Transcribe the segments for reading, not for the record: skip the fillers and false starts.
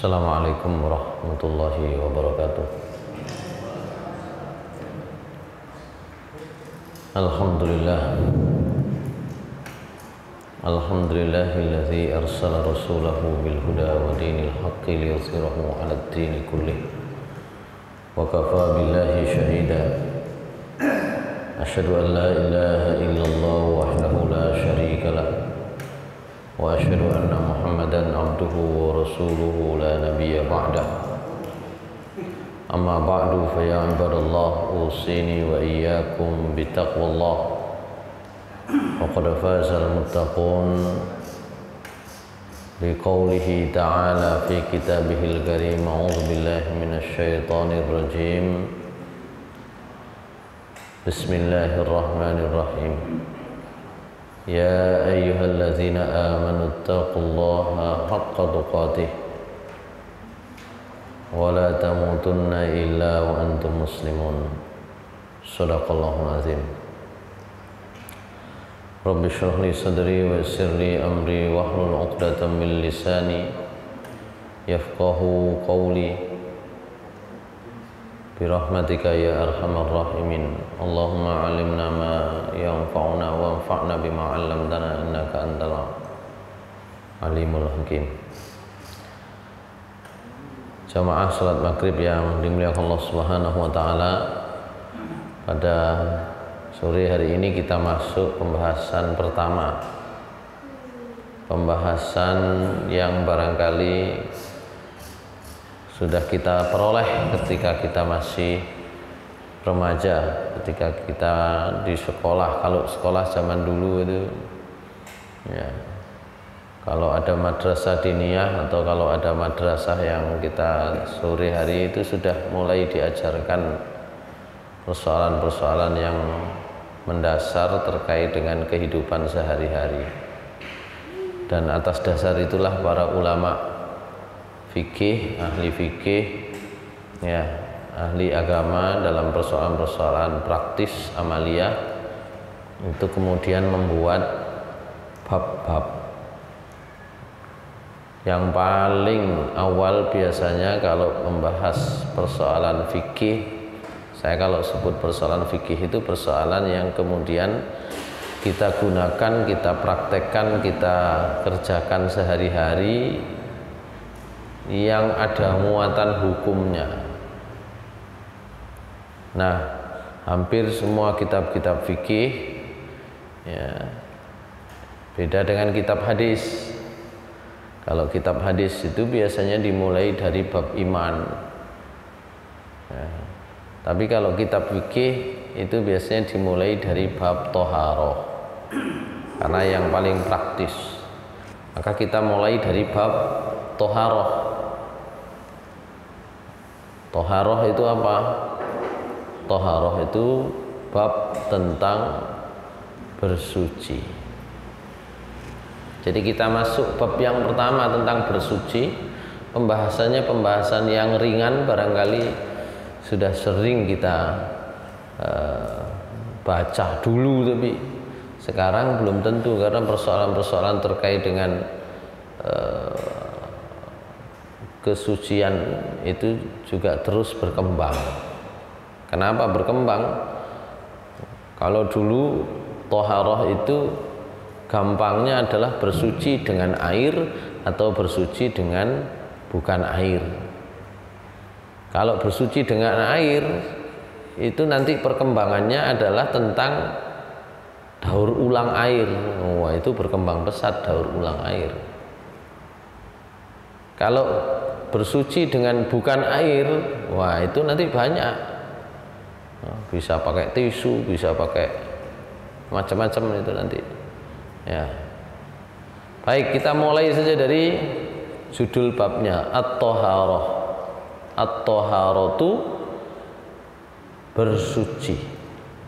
Assalamualaikum warahmatullahi wabarakatuh. Alhamdulillahilladzi arsala rasulahu bil huda wa dinil haqqi liyuzhirahu 'alad dini kullih wa kafa billahi shahida. Asyhadu an la ilaha illallah wahdahu la syarika lah wa asyhadu anna Muhammadan abduhu wa rasuluhu la nabiyya ba'dah. Amma ba'du fa ya ibadallah usini wa iyyakum bittaqwallah. Wa qad fazal muttaqun liqaulihi ta'ala fi kitabihil karim. A'udzu billahi minasy syaithanir rajim. Bismillahirrahmanirrahim. Ya ayyuhalladzina amanu taqullaha haqqa tuqatih wa la tamutunna illa wa antum muslimun. Shadaqallahul azim. Rabbi shrah li sadri wa yassir li amri wahlul 'uqdatam min lisani yafqahu qawli. Birahmatika ya arhamar rahimin. Allahumma 'allimna ma yanfa'una wanfa'na bima 'allamtana innaka antal alimul hakim. Jamaah salat maghrib yang dimuliakan Allah Subhanahu wa taala, pada sore hari ini kita masuk pembahasan pertama. Pembahasan yang barangkali sudah kita peroleh ketika kita masih remaja, ketika kita di sekolah. Kalau sekolah zaman dulu itu ya, kalau ada madrasah diniyah atau kalau ada madrasah yang kita sore hari itu sudah mulai diajarkan persoalan-persoalan yang mendasar terkait dengan kehidupan sehari-hari. Dan atas dasar itulah para ulama fikih, ahli fikih, ya, ahli agama dalam persoalan-persoalan praktis amaliyah itu kemudian membuat bab-bab. Yang paling awal biasanya kalau membahas persoalan fikih, saya kalau sebut persoalan fikih itu persoalan yang kemudian kita gunakan, kita praktekkan, kita kerjakan sehari-hari, yang ada muatan hukumnya. Nah, hampir semua kitab-kitab fikih ya, beda dengan kitab hadis. Kalau kitab hadis itu biasanya dimulai dari bab iman ya. Tapi kalau kitab fikih itu biasanya dimulai dari bab toharoh, karena yang paling praktis. Maka kita mulai dari bab toharoh. Toharoh itu apa? Toharoh itu bab tentang bersuci. Jadi kita masuk bab yang pertama tentang bersuci. Pembahasannya pembahasan yang ringan, barangkali sudah sering kita baca dulu, tapi sekarang belum tentu, karena persoalan-persoalan terkait dengan kesucian itu juga terus berkembang. Kenapa berkembang? Kalau dulu toharoh itu gampangnya adalah bersuci dengan air atau bersuci dengan bukan air. Kalau bersuci dengan air itu nanti perkembangannya adalah tentang daur ulang air. Wah, itu berkembang pesat daur ulang air. Kalau bersuci dengan bukan air, wah itu nanti banyak. Bisa pakai tisu, bisa pakai macam-macam itu nanti. Ya. Baik, kita mulai saja dari judul babnya, at-thaharah. At-thaharatu bersuci.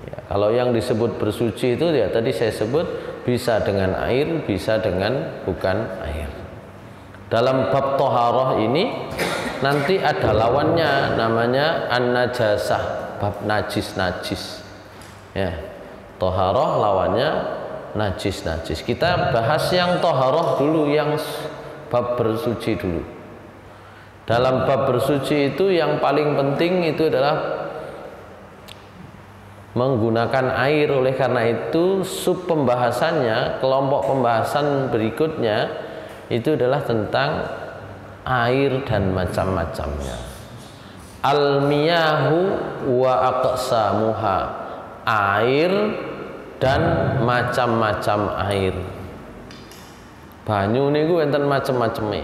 Ya, kalau yang disebut bersuci itu ya tadi saya sebut bisa dengan air, bisa dengan bukan air. Dalam bab toharoh ini nanti ada lawannya, namanya an-najasah, bab najis-najis. Ya, toharoh lawannya najis-najis. Kita bahas yang toharoh dulu, yang bab bersuci dulu. Dalam bab bersuci itu yang paling penting itu adalah menggunakan air. Oleh karena itu sub pembahasannya, kelompok pembahasan berikutnya itu adalah tentang air dan macam-macamnya. Al-miyahu wa aqsamuha, air dan macam-macam air. Banyu niku enten macam-macamnya.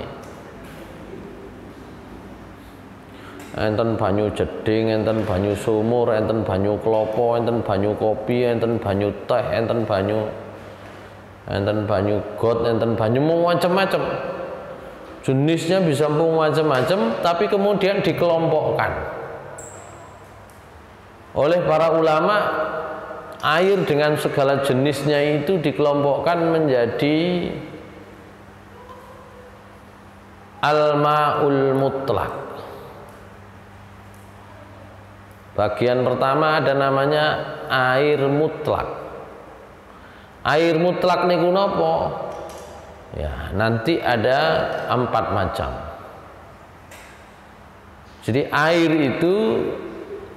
Enten banyu jeding, enten banyu sumur, enten banyu klopo, enten banyu kopi, enten banyu teh, enten banyu got, enten banyu macam-macam. Jenisnya bisa macam-macam, tapi kemudian dikelompokkan oleh para ulama. Air dengan segala jenisnya itu dikelompokkan menjadi al-ma'ul mutlak. Bagian pertama ada namanya air mutlak. Air mutlak niku napa? Ya, nanti ada 4 macam. Jadi air itu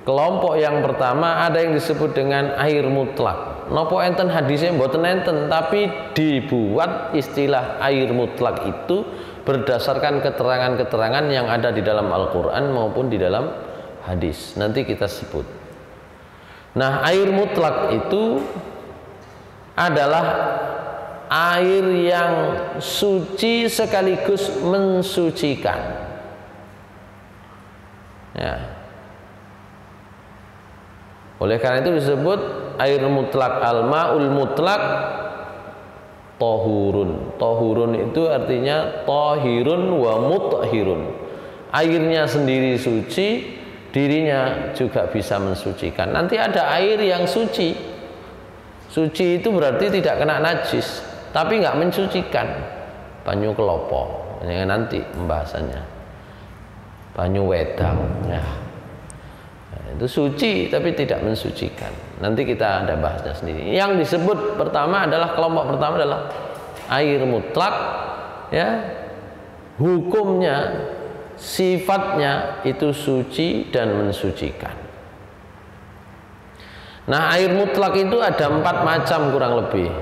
kelompok yang pertama ada yang disebut dengan air mutlak. Napa enten hadisnya mboten enten, tapi dibuat istilah air mutlak itu berdasarkan keterangan-keterangan yang ada di dalam Al-Qur'an maupun di dalam hadis. Nanti kita sebut. Nah, air mutlak itu adalah air yang suci sekaligus mensucikan. Ya. Oleh karena itu disebut air mutlak, al-ma'ul mutlak tohurun. Tohurun itu artinya tohirun wa mutahirun. Airnya sendiri suci, dirinya juga bisa mensucikan. Nanti ada air yang suci. Suci itu berarti tidak kena najis, tapi nggak mensucikan. Banyu kelopo, ini nanti pembahasannya. Banyu wedang, ya. Itu suci tapi tidak mensucikan. Nanti kita ada bahasnya sendiri. Yang disebut pertama adalah kelompok pertama adalah air mutlak, ya. Hukumnya, sifatnya itu suci dan mensucikan. Nah, air mutlak itu ada 4 macam kurang lebih.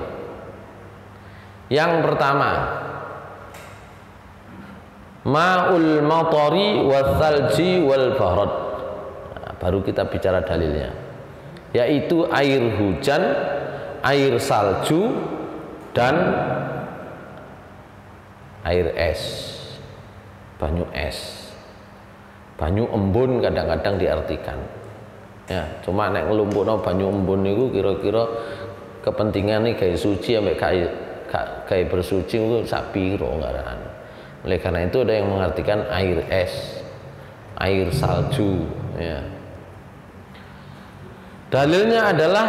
Yang pertama, ma'ul matari wal thalji wal barad. Nah, baru kita bicara dalilnya, yaitu air hujan, air salju, dan air es. Banyu es, banyu embun kadang-kadang diartikan. Ya, cuma nek nglumpukno banyu embun niku kira-kira kepentingannya kayak suci sampai kayak bersuci itu sak piro ngaran. Oleh karena itu ada yang mengartikan air es, air salju, ya. Dalilnya adalah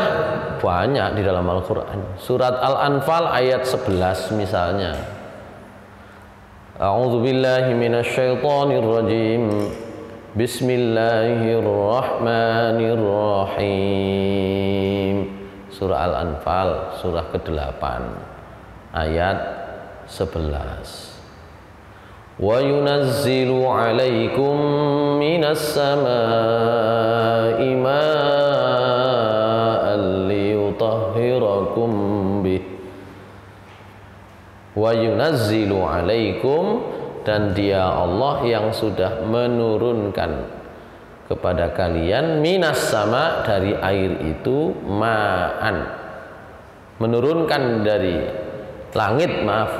banyak di dalam Al-Qur'an. Surat Al-Anfal ayat 11 misalnya. A'udzu billahi minasyaitonir rajim. Bismillahirrahmanirrahim. Surah Al-Anfal, surah ke-8 ayat 11. Wa yunazzilu 'alaikum minas samaa'i ma'an liyutahhirakum bih. Wa yunazzilu 'alaikum, dan dia Allah yang sudah menurunkan kepada kalian minas sama, dari air itu, ma'an, menurunkan dari langit, maaf,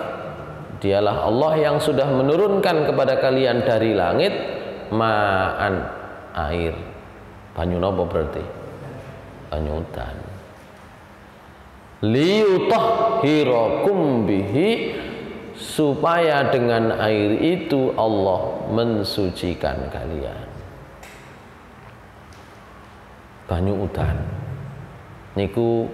dialah Allah yang sudah menurunkan kepada kalian dari langit ma'an, air. Banyu napa berarti? Banyu udan. Liyutahhirakum bihi, supaya dengan air itu Allah mensucikan kalian. Banyu udan niku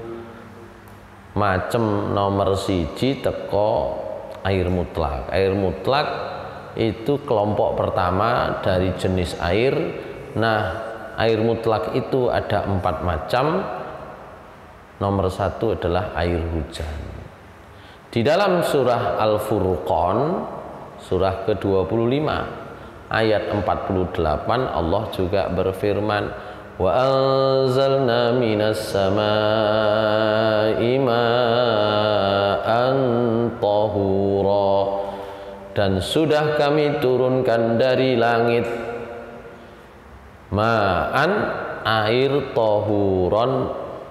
macem nomor 1 teko air mutlak. Air mutlak itu kelompok pertama dari jenis air. Nah, air mutlak itu ada 4 macam. Nomor 1 adalah air hujan. Di dalam surah Al-Furqan, surah ke-25 ayat 48 Allah juga berfirman, wa anzalna minas samaa'i ma'an tahura, dan sudah kami turunkan dari langit ma'an, air, tahuron,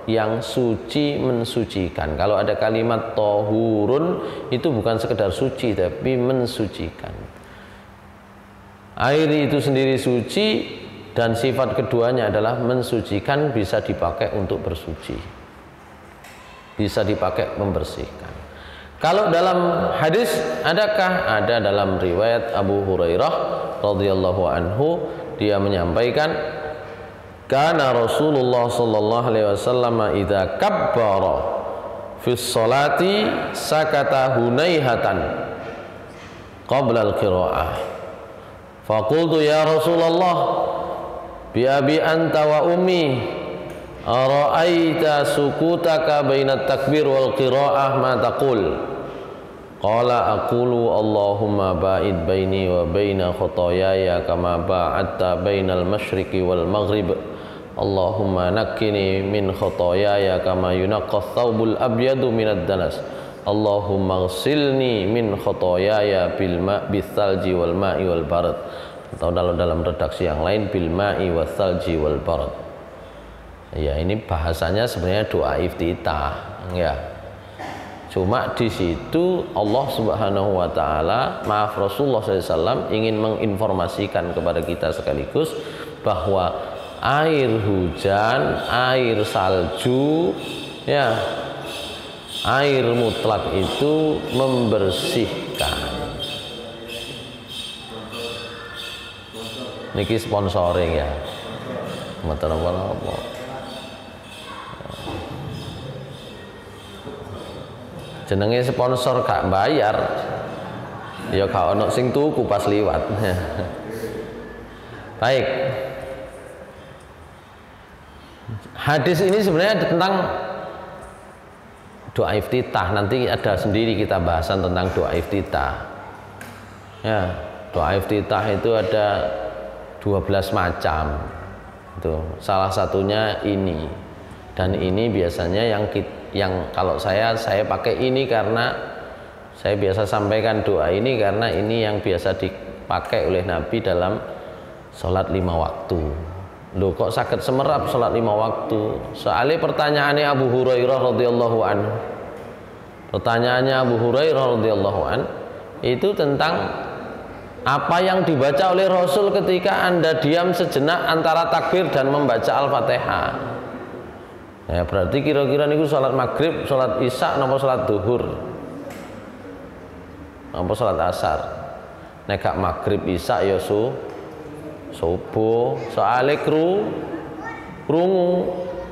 yang suci, mensucikan. Kalau ada kalimat tahurun itu bukan sekedar suci tapi mensucikan. Air itu sendiri suci dan sifat keduanya adalah mensucikan, bisa dipakai untuk bersuci, bisa dipakai membersihkan. Kalau dalam hadis adakah? Ada dalam riwayat Abu Hurairah radhiyallahu anhu, dia menyampaikan, kana Rasulullah sallallahu alaihi wasallam idza kabbara fi sholati sakata hunaihatan qabla al-qiraah. Faqultu ya Rasulullah bi abi anta wa ummi ara'aita sukutaka baina takbir wal qiraah ma taqul? Qala aqulu Allahumma ba'id baini wa baina khotoyaya kama ba'adta bainal masyriqi wal maghrib. Allahumma nakkini min khotoyaya kama yunaqqas thawbul abyadu minad danas. Allahumma ghsilni min khotoyaya bil salji wal ma'i wal barad. Atau dalam redaksi yang lain bil ma'i wal salji wal barad. Ya, ini bahasanya sebenarnya doa iftitah, ya. Cuma di situ Allah Subhanahu wa taala, maaf, Rasulullah SAW ingin menginformasikan kepada kita sekaligus bahwa air hujan, air salju, ya, air mutlak itu membersihkan. Niki sponsoring ya. Mboten apa-apa. Jenenge sponsor gak bayar ya gak ono sing tuku pas liwat. Baik, hadis ini sebenarnya tentang doa iftitah. Nanti ada sendiri kita bahasan tentang doa iftitah, ya. Doa iftitah itu ada 12 macam itu, salah satunya ini. Dan ini biasanya yang kalau saya pakai ini karena saya biasa sampaikan doa ini karena ini yang biasa dipakai oleh Nabi dalam sholat 5 waktu. Loh, kok sakit semerap sholat 5 waktu? Soalnya pertanyaannya Abu Hurairah radhiyallahu anhu. Pertanyaannya Abu Hurairah radhiyallahu anhu itu tentang apa yang dibaca oleh Rasul ketika Anda diam sejenak antara takbir dan membaca Al-Fatihah. Ya, berarti kira-kira niku salat maghrib, salat isya, napa salat duhur, napa salat asar. Nek gak maghrib isya ya subuh. Soale krungu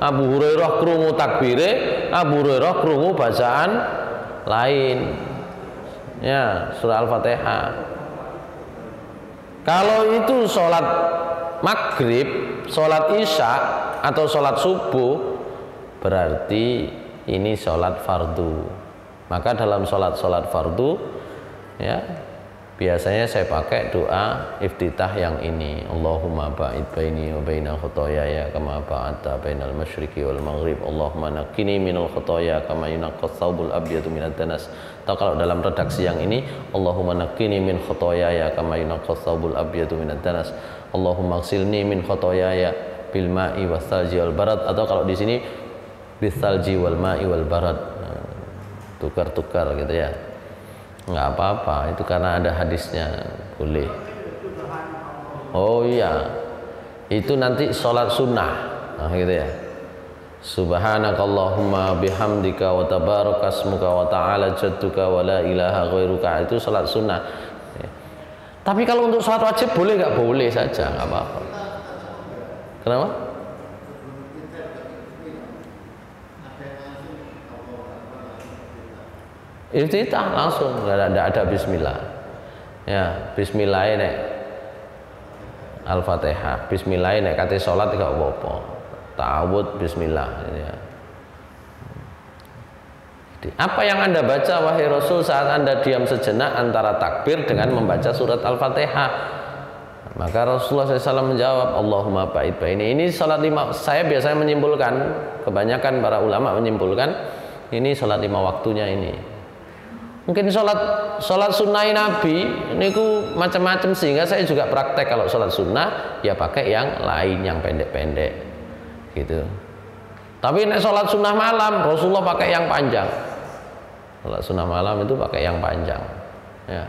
Abu Hurairah krungu takbire, Abu Hurairah krungu bacaan lain. Ya, surah Al-Fatihah. Kalau itu salat maghrib, salat isya atau salat subuh, berarti ini sholat fardu. Maka dalam sholat fardu, ya, biasanya saya pakai doa iftitah yang ini. Allahumma ba'id baini wa baina khotoyaya kama ba'adta bainal masyriqi wal maghrib. Allahumma naqqini minal khotoya kama yunaqqas thawbul abyadu minad danas. Atau kalau dalam redaksi yang ini, Allahumma naqqini min khotoyaya kama yunaqqas thawbul abyadu minad danas. Allahumma ghsilni min khotoyaya bil ma'i was salji wal barad. Atau kalau di sini bisalji wal ma'i wal barad, tukar-tukar gitu ya, nggak apa-apa, itu karena ada hadisnya, boleh. Oh iya, itu nanti sholat sunnah, nah, gitu ya. Subhanakallahumma bihamdika wa tabarakasmuka wa ta'ala jadduka wa la ilaha ghairuka, itu sholat sunnah. Tapi kalau untuk sholat wajib boleh nggak? Boleh saja, nggak apa-apa. Kenapa? Iftitah langsung, nggak ada bismillah. Ya, bismillah nek Al-Fatihah, bismillah nek kate salat gak apa-apa. Ta'awud bismillah, ya. Jadi, apa yang Anda baca wahai Rasul saat Anda diam sejenak antara takbir dengan membaca surat Al-Fatihah? Maka Rasulullah SAW menjawab, Allahumma ba'id baini. Ini salat 5. Saya biasanya menyimpulkan, kebanyakan para ulama menyimpulkan ini salat 5 waktunya ini. Mungkin salat sunnah Nabi ini ku macam-macam, sehingga saya juga praktek kalau salat sunnah ya pakai yang lain, yang pendek-pendek gitu. Tapi nek salat sunnah malam Rasulullah pakai yang panjang. Salat sunnah malam itu pakai yang panjang. Ya.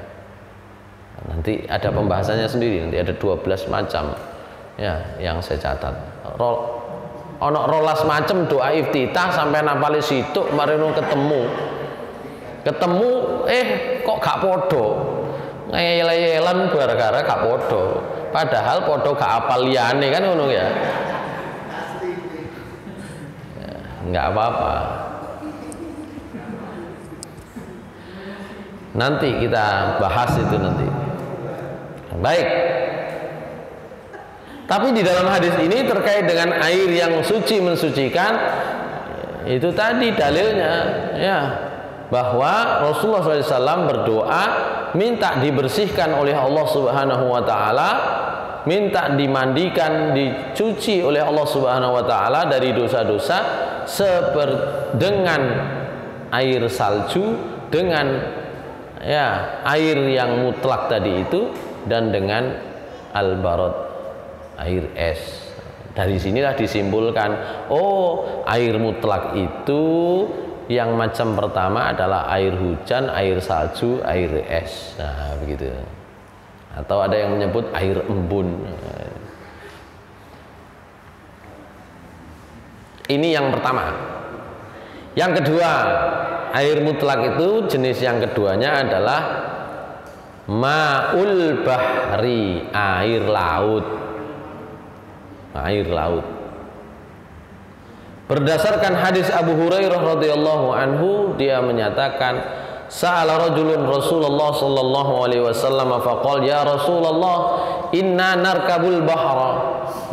Nanti ada pembahasannya sendiri, nanti ada 12 macam ya yang saya catat. Ono rolas macam doa iftitah sampai napali situ marino ketemu kok gak podo, ngeyel-yelan gara-gara gak podo, padahal podo gak apal liyane kan ngono ya. Nggak apa-apa, nanti kita bahas itu nanti. Baik. Tapi di dalam hadis ini terkait dengan air yang suci mensucikan, itu tadi dalilnya ya, bahwa Rasulullah SAW berdoa minta dibersihkan oleh Allah Subhanahu wa taala, minta dimandikan, dicuci oleh Allah Subhanahu wa taala dari dosa-dosa dengan air salju, dengan ya air yang mutlak tadi itu, dan dengan al-barad, air es. Dari sinilah disimpulkan, oh air mutlak itu yang macam pertama adalah air hujan, air salju, air es. Nah begitu. Atau ada yang menyebut air embun. Ini yang pertama. Yang kedua, air mutlak itu jenis yang keduanya adalah ma'ul bahri, air laut. Air laut. Berdasarkan hadis Abu Hurairah radhiyallahu anhu, dia menyatakan, sa'ala rajulun Rasulullah sallallahu alaihi wasallam faqala ya Rasulullah inna narkabul bahra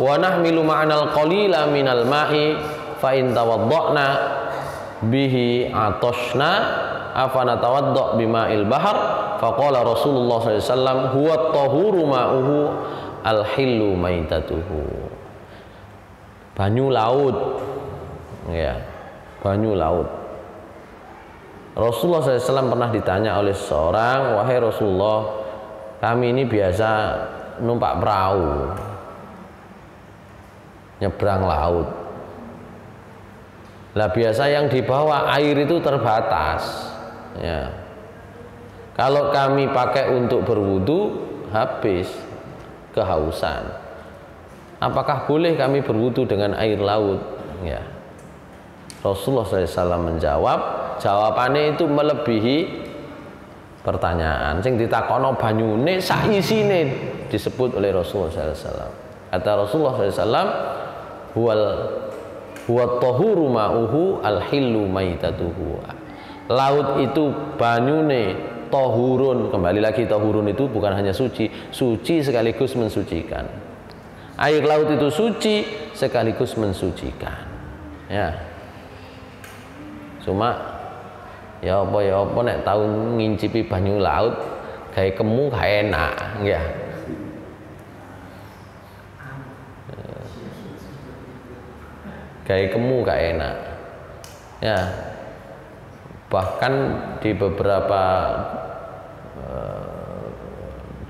wa nahmilu ma'anal qalila minal ma'i fa in tawadda'na bihi atashna afana tawadda' bima'il bahr faqala Rasulullah sallallahu alaihi wasallam huwa at-tahuru ma'uhu al-hillu maitatuhu. Banyu laut ya, banyu laut. Rasulullah SAW pernah ditanya oleh seseorang, wahai Rasulullah, kami ini biasa numpak perahu nyebrang laut. Lah biasa yang dibawa air itu terbatas ya. Kalau kami pakai untuk berwudu habis, kehausan. Apakah boleh kami berwudu dengan air laut ya? Rasulullah SAW menjawab, jawabannya itu melebihi pertanyaan. Sing ditakono banyune sak isine disebut oleh Rasulullah SAW. Kata Rasulullah SAW, huwa tahuru ma'uhu al-hillu maitatuhu. Laut itu banyune tahurun, kembali lagi tahurun itu bukan hanya suci, suci sekaligus mensucikan. Air laut itu suci sekaligus mensucikan. Ya. Cuma ya apa nek tau ngincipi banyu laut gawe kemu gak enak ya. Gawe kemu gak enak. Ya. Bahkan di beberapa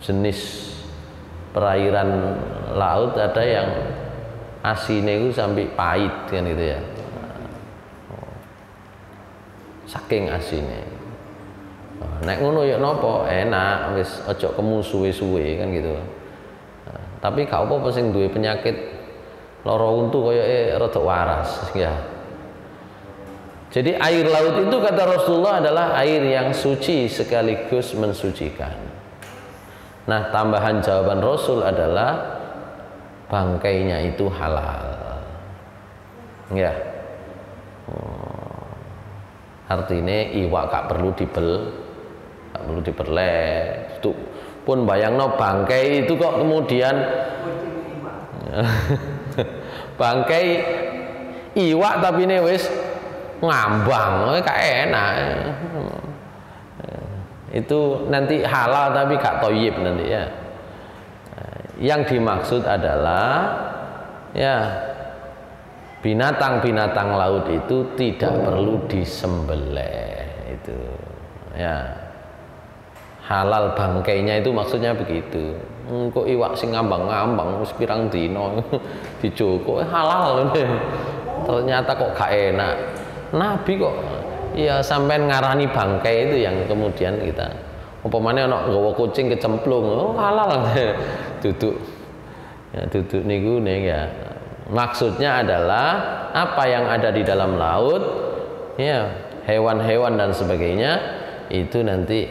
jenis perairan laut ada yang asinnya itu sampai pahit kan gitu ya. Saking asine. Nek ngono ya napa enak wis aja kemu suwe-suwe kan gitu. Tapi gak apa-apa sing duwe penyakit lara untu koyoke rada waras ya. Jadi air laut itu kata Rasulullah adalah air yang suci sekaligus mensucikan. Nah, tambahan jawaban Rasul adalah bangkainya itu halal. Ya. Artinya iwak gak perlu diberleh. Itu pun bayangno bangkai itu kok kemudian bangkai iwak tapi ini wis ngambang, gak enak. Itu nanti halal tapi gak toyib nanti ya. yang dimaksud adalah ya binatang-binatang laut itu tidak perlu disembelih itu ya, halal bangkainya itu maksudnya begitu. Kok iwak sing ngambang-ngambang wis pirang dina dijoko halal ternyata kok gak enak. Nabi kok ya sampean ngarani bangkai itu yang kemudian kita umpamane ana nggawa kucing kecemplung, oh halal. Duduk ya, duduk niku nih ya. Maksudnya adalah apa yang ada di dalam laut ya, hewan-hewan dan sebagainya itu nanti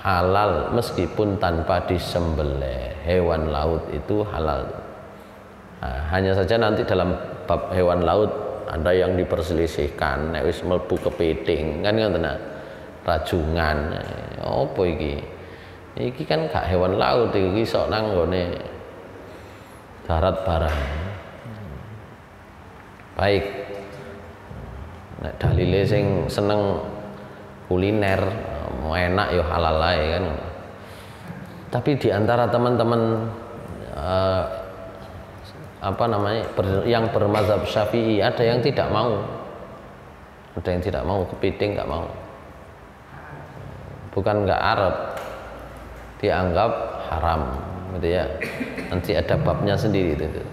halal meskipun tanpa disembelih. Hewan laut itu halal. Nah, hanya saja nanti dalam bab hewan laut ada yang diperselisihkan, nek wis mlebu kepiting kan ngoten nah. Rajungan apa iki? Iki kan gak hewan laut, iki sok nang nggone darat barang. Baik. Nek dalile sing seneng kuliner, mau enak ya halal ae kan. Tapi di antara teman-teman apa namanya yang bermazhab Syafi'i ada yang tidak mau, ada yang tidak mau kepiting, nggak mau. Bukan nggak Arab, dianggap haram gitu ya. Nanti ada babnya sendiri itu.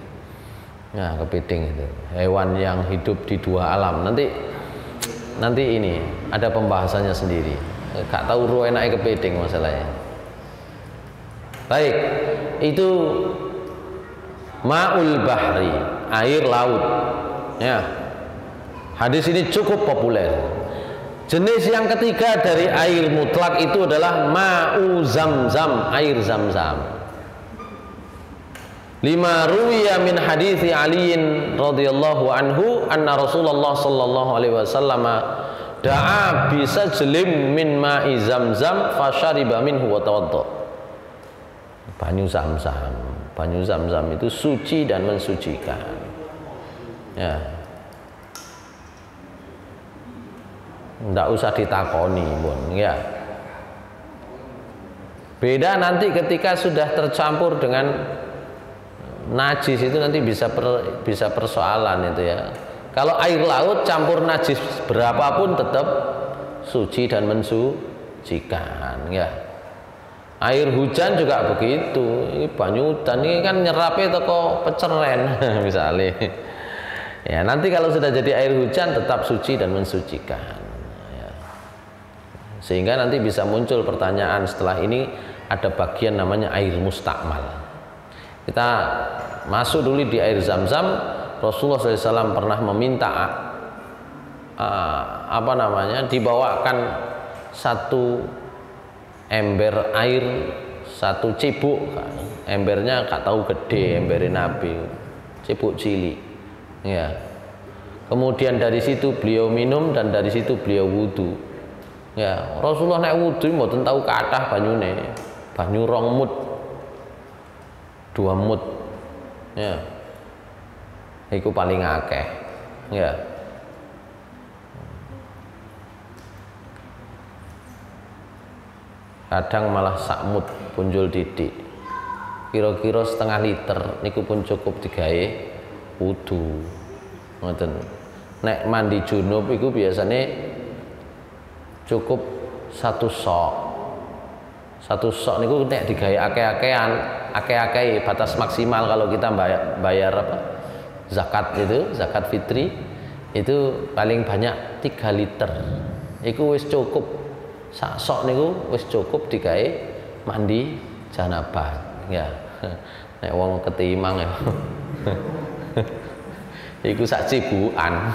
Nah, kepiting itu hewan yang hidup di dua alam. Nanti ini ada pembahasannya sendiri. Gak tahu ruh enaknya kepiting masalahnya. Baik, itu ma'ul bahri, air laut. Ya. Hadis ini cukup populer. Jenis yang ketiga dari air mutlak itu adalah ma'u zamzam, air zamzam. Lima ruwiya min hadithi Aliin radhiyallahu anhu anna Rasulullah sallallahu alaihi wasallam da'a bisajlim min ma'i zamzam fasyariba minhu wa tawadda. Banyu zamzam. Banyu zamzam itu suci dan mensucikan. Ya. Nggak usah ditakoni pun ya. Beda nanti ketika sudah tercampur dengan najis itu nanti bisa persoalan itu ya. Kalau air laut campur najis berapapun tetap suci dan mensucikan ya. Air hujan juga begitu. Ini banyu hujan ini kan nyerapnya toko peceren misalnya. Ya nanti kalau sudah jadi air hujan tetap suci dan mensucikan. Sehingga nanti bisa muncul pertanyaan setelah ini ada bagian namanya air mustakmal. Kita masuk dulu di air zam-zam. Rasulullah SAW pernah meminta apa namanya dibawakan satu ember air, satu cibuk. Embernya gak tahu gede, emberin Nabi, cibuk cilik. Ya. Kemudian dari situ beliau minum dan dari situ beliau wudu. Ya, Rasulullah nek wudu mboten tahu kathah banyune. Banyu 2 mut. 2 mut. Ya. Iku paling akeh. Ya. Kadang malah sak mut punjul didik. Kira-kira setengah liter niku pun cukup digawe wudu. Ngoten. Nek mandi junub iku biasane cukup 1 sok. 1 sok niku nek digawe akeh-akehan, akeh-akeh batas maksimal kalau kita bayar apa? Zakat itu, zakat fitri itu paling banyak 3 liter. Iku wis cukup. Sak sok niku wis cukup digawe mandi janabah. Ya. Nek wong ketimang ya. Iku sak cibukan.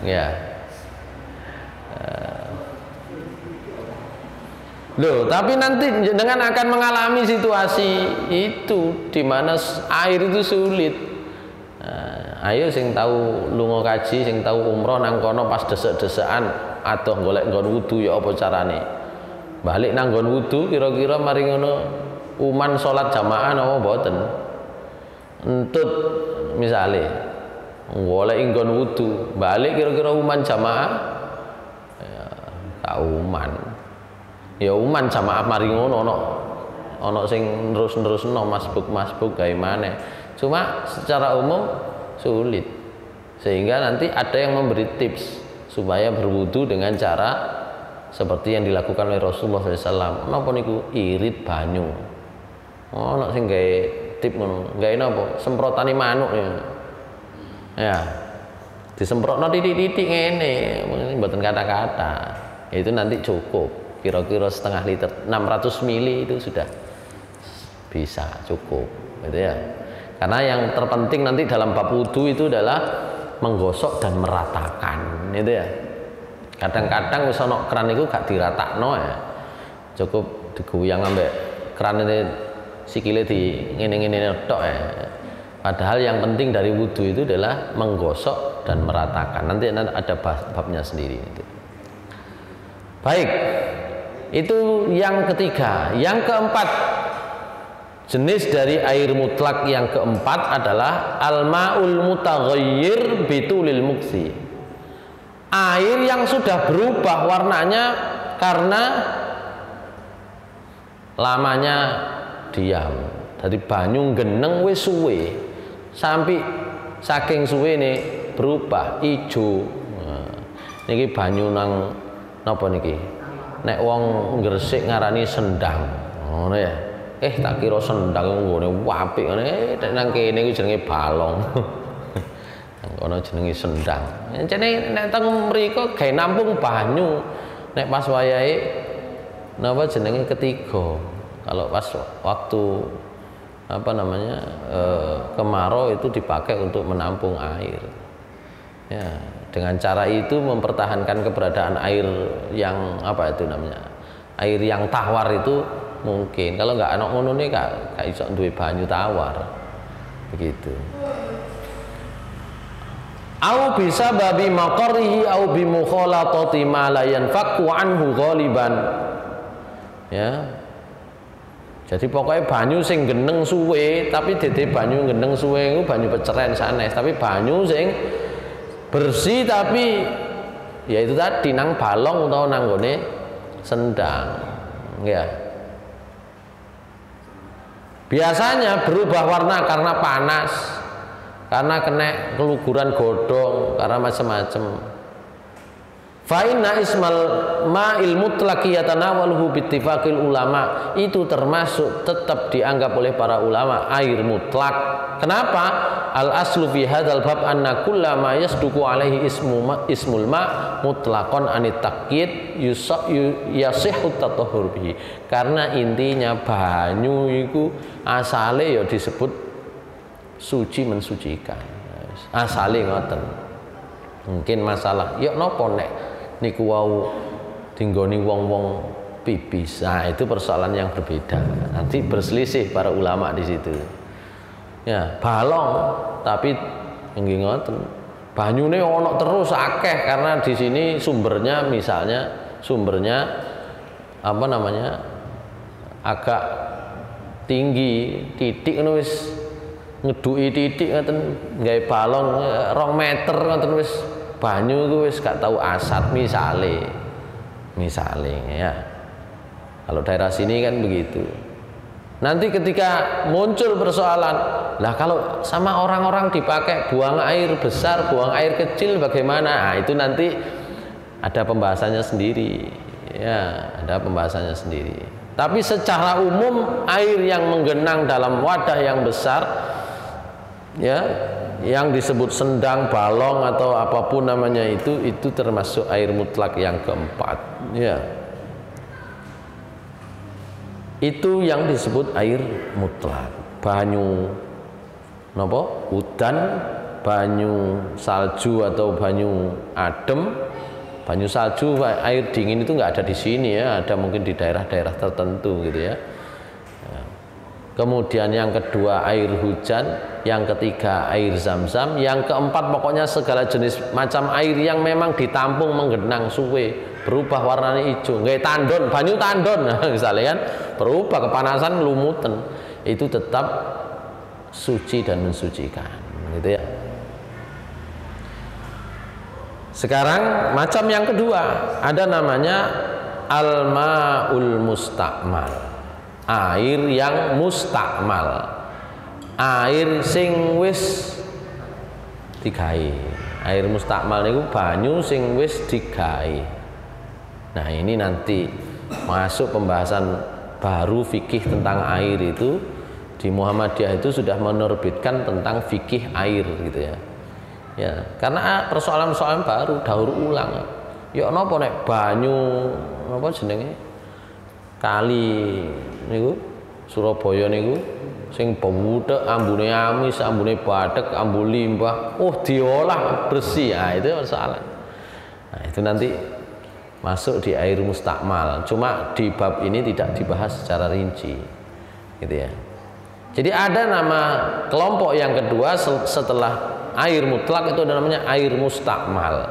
Ya. Loh, tapi nanti dengan akan mengalami situasi itu di mana air itu sulit. Ayo sing tahu lunga kaji, sing tahu umroh nang kono pas desek-desekan adoh golek nggon wudu ya apa carane. Balik nang nggon wudu kira-kira mari ngono uman salat jamaah napa mboten. Entut misale golek nggon wudu, balik kira-kira uman jamaah ya, uman. Ya uman jamaah mari ngono ana sing terus-terusno masbuk gawe maneh. Cuma secara umum sulit. Sehingga nanti ada yang memberi tips supaya berwudu dengan cara seperti yang dilakukan oleh Rasulullah SAW. Napa niku irit banyu. Ana sing gawe tip ngono. Gawe napa? Semprotane manuk ya. Disemprotno titik-titik ngene, mboten kata-kata. Itu nanti cukup. Kira-kira setengah liter, 600 mili itu sudah bisa cukup, gitu ya. Karena yang terpenting nanti dalam bab wudu itu adalah menggosok dan meratakan, gitu ya. Kadang-kadang wis ana keran iku gak diratakno ya. Cukup diguyang ambek keran ini sikile di ngene-ngene tok ya. Padahal yang penting dari wudu itu adalah menggosok dan meratakan. Nanti ada babnya sendiri. Baik, itu yang ketiga. Yang keempat, jenis dari air mutlak yang keempat adalah al-ma'ul mutaghayyir bitulil muksi. Air yang sudah berubah warnanya karena lamanya diam. Dari banyu geneng wis suwe. Sampai saking suwe nih berubah ijo. Nah, niki banyu nang napa niki? Nek wong Gresik ngarani sendang. Ngono ya. Tak kira sendang nggone apik ngene. Nang kene iku jenenge balong. Nang kono jenenge sendang. Encene nek teng mriko gawe nampung banyu. Nek pas wayahe napa jenenge ketiga. Kalau pas waktu apa namanya kemarau itu dipakai untuk menampung air ya, dengan cara itu mempertahankan keberadaan air yang apa itu namanya air yang tawar itu mungkin. Kalau nggak anak ngono nih gak iso duwe banyu tawar begitu. Au bisa babi maqarihi au bi mukhalatati ma la yanfaku anhu ghaliban ya. Jadi pokoknya banyu sing geneng suwe, tapi dede banyu geneng suwe itu banyu peceren sanes, tapi banyu sing bersih tapi ya itu tadi nang balong atau nang gone sendang, ya. Biasanya berubah warna karena panas, karena kena keluguran godong, karena macam-macam. Fa inna ismal ma'il mutlaqi yatanawaluhu bittifaqil ulama, itu termasuk tetap dianggap oleh para ulama air mutlak. Kenapa? Al aslu fi hadzal bab anna kullama yasduqu alaihi ismul ma mutlaqan anit taqyid yasihhu tatahhur bihi. Karena intinya banyu iku asale ya disebut suci mensucikan. Asale ngoten. Mungkin masalah ya napa nek niku wau tinggoni wong-wong pipis. Nah, itu persoalan yang berbeda. Nanti berselisih para ulama di situ. Ya, balong tapi nggih ngoten. Banyune ono terus akeh karena di sini sumbernya apa namanya? Agak tinggi, titik ngono wis ngeduki titik ngoten gawe balong 2 meter ngoten wis banyu itu wis gak tahu asat misale ya. Kalau daerah sini kan begitu. Nanti ketika muncul persoalan, lah kalau sama orang-orang dipakai buang air besar, buang air kecil bagaimana? Nah, itu nanti ada pembahasannya sendiri. Ya, ada pembahasannya sendiri. Tapi secara umum air yang menggenang dalam wadah yang besar ya, yang disebut sendang, balong atau apapun namanya itu termasuk air mutlak yang keempat ya. Itu yang disebut air mutlak. Banyu napa? Udan, banyu salju atau banyu adem. Banyu salju, air dingin itu nggak ada di sini ya, ada mungkin di daerah-daerah tertentu gitu ya. Kemudian yang kedua air hujan, yang ketiga air zam-zam, yang keempat pokoknya segala jenis macam air yang memang ditampung menggenang suwe, berubah warnanya hijau, nggak tandon, banyu tandon, misalnya kan berubah kepanasan lumutan, itu tetap suci dan mensucikan, gitu ya. Sekarang macam yang kedua ada namanya al-ma'ul mustakmal. air yang mustakmal, air sing wis digawe. Air mustakmal niku banyu sing wis digawe. Nah, ini nanti masuk pembahasan baru fikih tentang air itu. Di Muhammadiyah itu sudah menerbitkan tentang fikih air gitu ya. Ya, karena persoalan-persoalan baru daur ulang. Ya napa nek banyu napa jenenge? Kali niku Surabaya niku sing bewutek, ambune amis, ambune bathek, ambu limbah, diolah bersih. Nah, itu persoalan. Nah, itu nanti masuk di air mustakmal. Cuma di bab ini tidak dibahas secara rinci. Gitu ya. Jadi ada nama kelompok yang kedua setelah air mutlak itu ada namanya air mustakmal.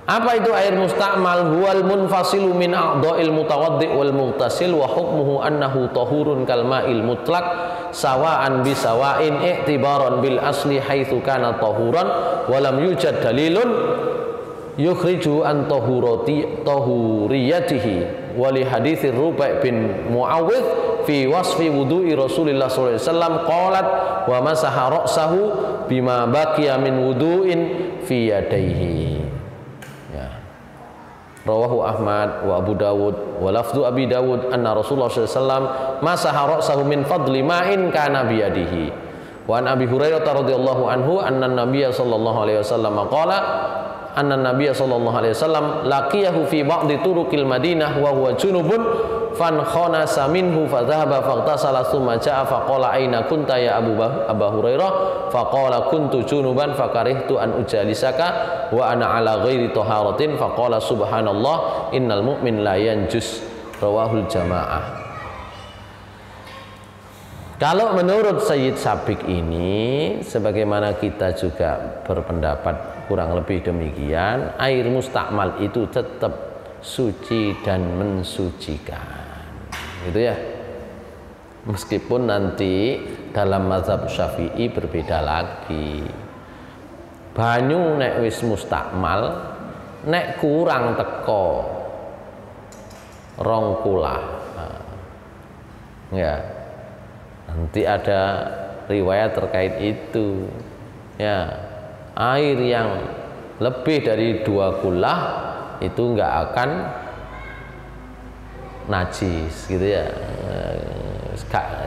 Apa itu air mustakmal? Huwal munfasilu min a'dha'il mutawaddi wal mughtasil wa hukmuhu annahu tahurun kal ma'il mutlak sawa'an bi sawa'in i'tibaran bil asli haitsu kana tahuran wa lam yujad dalilun yukhriju an tahuriyatihi wa li haditsir Rubai' bin Muawwidh fi wasfi wudu'i Rasulillah sallallahu alaihi wasallam qalat wa masaha ra'sahu bima baqiya min wudu'in fi yadayhi. Ya. Rawahu Ahmad wa Abu Dawud wa lafdhu Abi Dawud anna Rasulullah sallallahu alaihi wasallam masaha ra'sahu min fadli ma'in kana bi yadihi. Wa an Abi Hurairah radhiyallahu anhu anna Nabiyya sallallahu alaihi wasallam qala anna Nabiyya sallallahu alaihi wasallam laqiyahu fi ba'di turuqil Madinah wa huwa junubun fan khanasa minhu fa dhahaba faghtasala thumma ja'a fa qala aina kunta ya Abu Hurairah fa qala kuntu junuban fa karihtu an ujalisaka wa ana ala ghairi taharatin fa qala subhanallah innal mu'min la yanjus. Rawahul jamaah. Kalau menurut Sayyid Sabiq ini, sebagaimana kita juga berpendapat kurang lebih demikian, air mustakmal itu tetap suci dan mensucikan. Gitu ya. Meskipun nanti dalam mazhab Syafi'i berbeda lagi. Banyu nek wis mustakmal, nek kurang teko rong kula. Ya. Nanti ada riwayat terkait itu. Ya. Air yang lebih dari 2 kulah itu enggak akan najis gitu ya.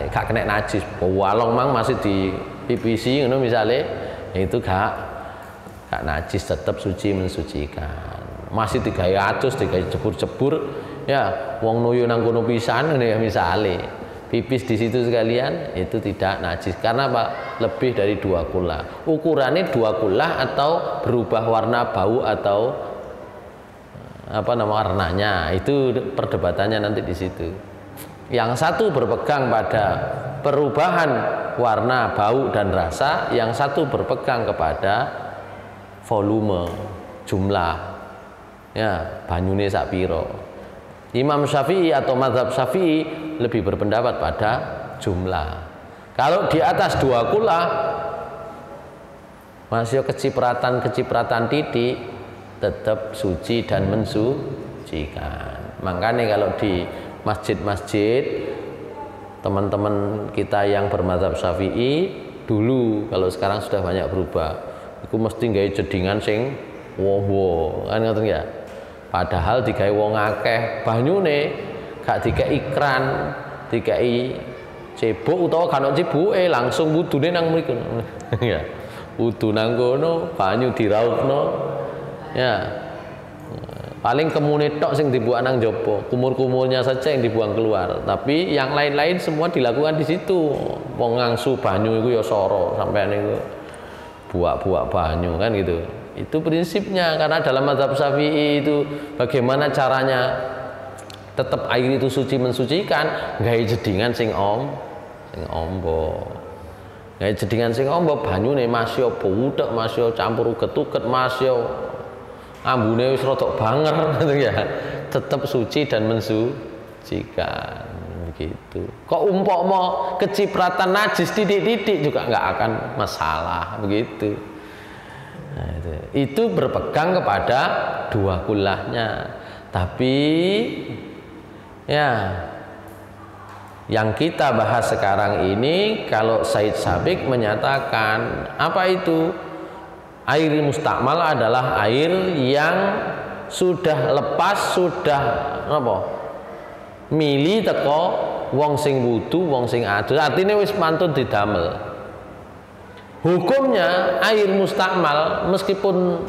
Gak kena najis. Walong mang masih di PPC ngono misale, itu gak najis, tetap suci mensucikan. Masih digawe atus, digawe jebur-jebur ya, wong nuyu nang kono pisan ngene ya misale. Pipis di situ sekalian itu tidak najis karena apa? Lebih dari 2 kula. Ukurannya 2 kula atau berubah warna, bau atau warnanya, itu perdebatannya nanti di situ. Yang satu berpegang pada perubahan warna, bau dan rasa, yang satu berpegang kepada volume, jumlah. Ya, banyune sak piro. Imam Syafi'i atau mazhab Syafi'i lebih berpendapat pada jumlah. Kalau di atas 2 kula masih kecipratan titik, tetap suci dan mensucikan. Makanya kalau di masjid-masjid teman-teman kita yang bermazhab Syafi'i dulu, kalau sekarang sudah banyak berubah, itu mesti gawe jedingan sing wowo, kan ngoten ya. Padahal digawe wong akeh banyune gak dikei kran, dikei cebok utawa kan cebuke langsung wudune nang mriku. Ya. Wudu nang kono, banyu diraukno. Ya. Paling kemune tok sing dibuang nang jopo, kumur-kumurnya saja yang dibuang keluar. Tapi yang lain-lain semua dilakukan di situ. Wong ngangsu banyu iku ya soro sampean niku buak-buak banyu kan gitu. Itu prinsipnya, karena dalam mazhab Syafi'i itu bagaimana caranya tetap air itu suci mensucikan, gawe jedingan sing ombo. Gawe jedingan sing ombo banyune masya butek, masya campur uget-uget, masya ambune wis rada banger gitu ya. Tetap suci dan mensucikan begitu. Kok umpama kecipratan najis titik-titik juga nggak akan masalah begitu. Nah, itu berpegang kepada 2 kulahnya. Tapi ya Yang kita bahas sekarang ini, kalau Said Sabiq menyatakan apa itu? Air mustakmal adalah air yang sudah lepas, sudah apa? Mili teko wong sing wudu, wong sing adus, artinya wis mantun didamel. Hukumnya air mustakmal meskipun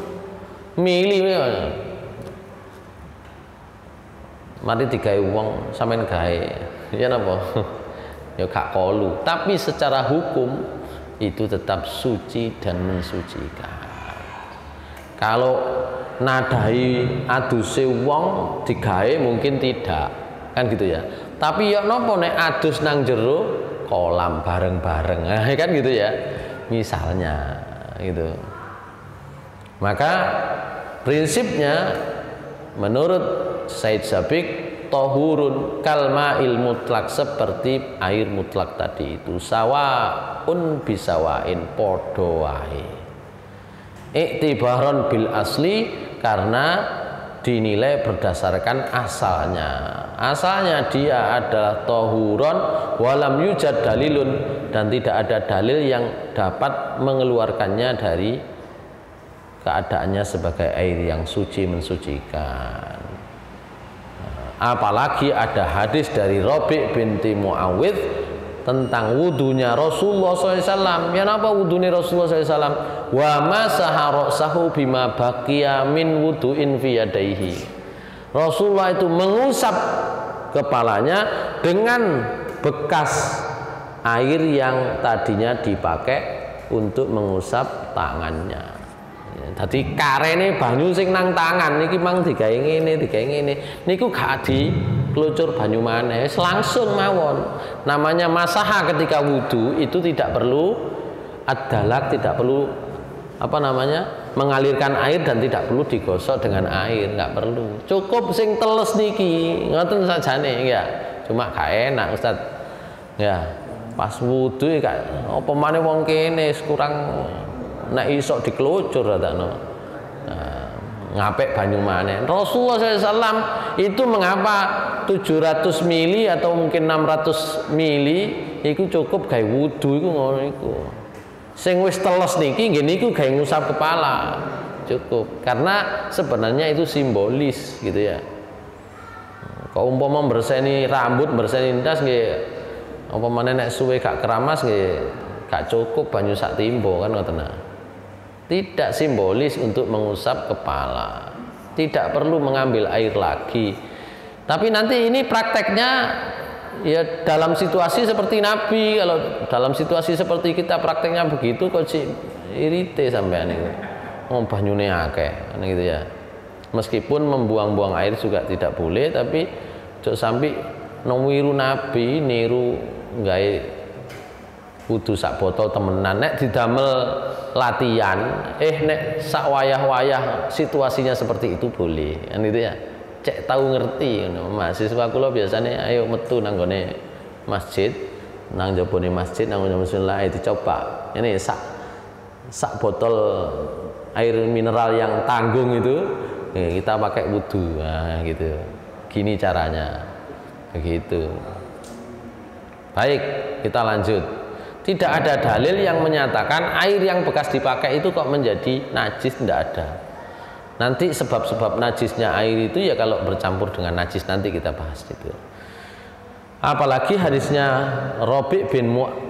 mili mari digawe wong sampean gawe ya napa ya gak kolu, tapi secara hukum itu tetap suci dan mensucikan. Kalau nadai aduse wong digawe mungkin tidak, kan gitu ya. Tapi ya napa nek adus nang jero kolam bareng-bareng, kan gitu ya. Misalnya gitu. Maka prinsipnya menurut Said Sabiq tohurun kalma'il mutlak, seperti air mutlak tadi itu, sawaun bisawain, podo wae. Iktibaron bil asli, karena dinilai berdasarkan asalnya. Asalnya dia adalah tohuron walam yujad dalilun, dan tidak ada dalil yang dapat mengeluarkannya dari keadaannya sebagai air yang suci mensucikan. Apalagi ada hadis dari Rabi' binti Muawidh tentang wudunya Rasulullah SAW. Ya napa wudunya Rasulullah SAW? Wa masaha ra'sahu bima baqiya min wudu'in fi yadaihi. Rasulullah itu mengusap kepalanya dengan bekas air yang tadinya dipakai untuk mengusap tangannya. Tadi karene banyu sing nang tangan niki mang digawe ngene, digawe ngene. Niku gak diklucur banyu maneh, langsung mawon. Namanya masaha ketika wudu itu tidak perlu ad-dalak, tidak perlu apa namanya? Mengalirkan air, dan tidak perlu digosok dengan air, nggak perlu. Cukup sing teles niki, ngoten sajane ya. Cuma gak enak Ustaz. Ya, pas wudu gak apa maneh wong kene kurang nek iso dikelucur atakno. Ngapik banyu maneh. Rasulullah SAW itu mengapa 700 mili atau mungkin 600 mili itu cukup gawe wudu iku ngono iku. Sing wis teles niki nggih niku gawe ngusap kepala. Cukup. Karena sebenarnya itu simbolis gitu ya. Kok umpama berseni rambut, berseni tas nggih apa maneh nek suwe gak keramas nggih gak cukup banyu sak timbo kan ngoten. Tidak simbolis untuk mengusap kepala, tidak perlu mengambil air lagi. Tapi nanti ini prakteknya ya dalam situasi seperti Nabi. Kalau dalam situasi seperti kita prakteknya begitu kok sih irite sampean itu. Oh banyune akeh gitu ya. Meskipun membuang-buang air juga tidak boleh, tapi cok sampai niru Nabi, niru gawe wudu sak botol temenan. Nek didamel latihan, nek sak wayah-wayah situasinya seperti itu boleh, kan gitu ya. Cek tahu ngerti, mahasiswa kula biasanya ayo metu nang gone masjid, nang jabone masjid, nang musala dicoba. Ini sak botol air mineral yang tanggung itu kita pakai wudu, nah, gitu. Gini caranya, begitu. Baik, kita lanjut. Tidak ada dalil yang menyatakan air yang bekas dipakai itu kok menjadi najis, tidak ada. Nanti sebab-sebab najisnya air itu ya kalau bercampur dengan najis, nanti kita bahas itu. Apalagi hadisnya Rabi'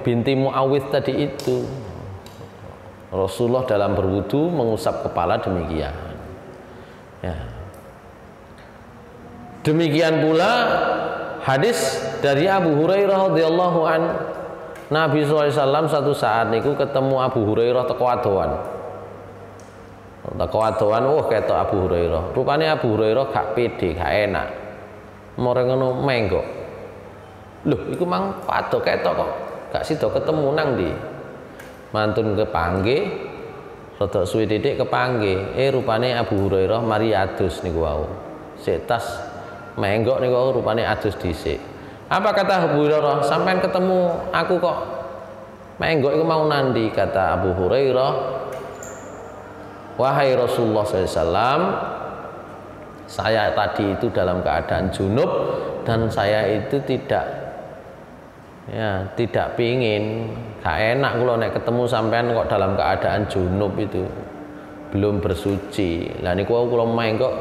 binti Muawidh tadi itu. Rasulullah dalam berwudu mengusap kepala demikian. Ya. Demikian pula hadis dari Abu Hurairah radhiyallahu anhu. Nabi SAW satu saat niku ketemu Abu Hurairah teko adoan. Teko adoan, ketok Abu Hurairah. Rupane Abu Hurairah gak pede, gak enak. More ngono menggok. Loh, iku mang padha ketok kok. Gak sida ketemu nang ndi. Mantun kepanggih, rada suwe titik kepanggih. Rupane Abu Hurairah mari adus niku wau. Sik tas menggok niku rupane adus dhisik. Apa kata Abu Hurairah? Sampai ketemu aku kok menggok itu mau nandi. Kata Abu Hurairah, wahai Rasulullah SAW, saya tadi itu dalam keadaan junub dan saya itu tidak Ya, tidak pingin, gak enak kalau nek ketemu sampean kok dalam keadaan junub itu, belum bersuci. Lah niku kula main kok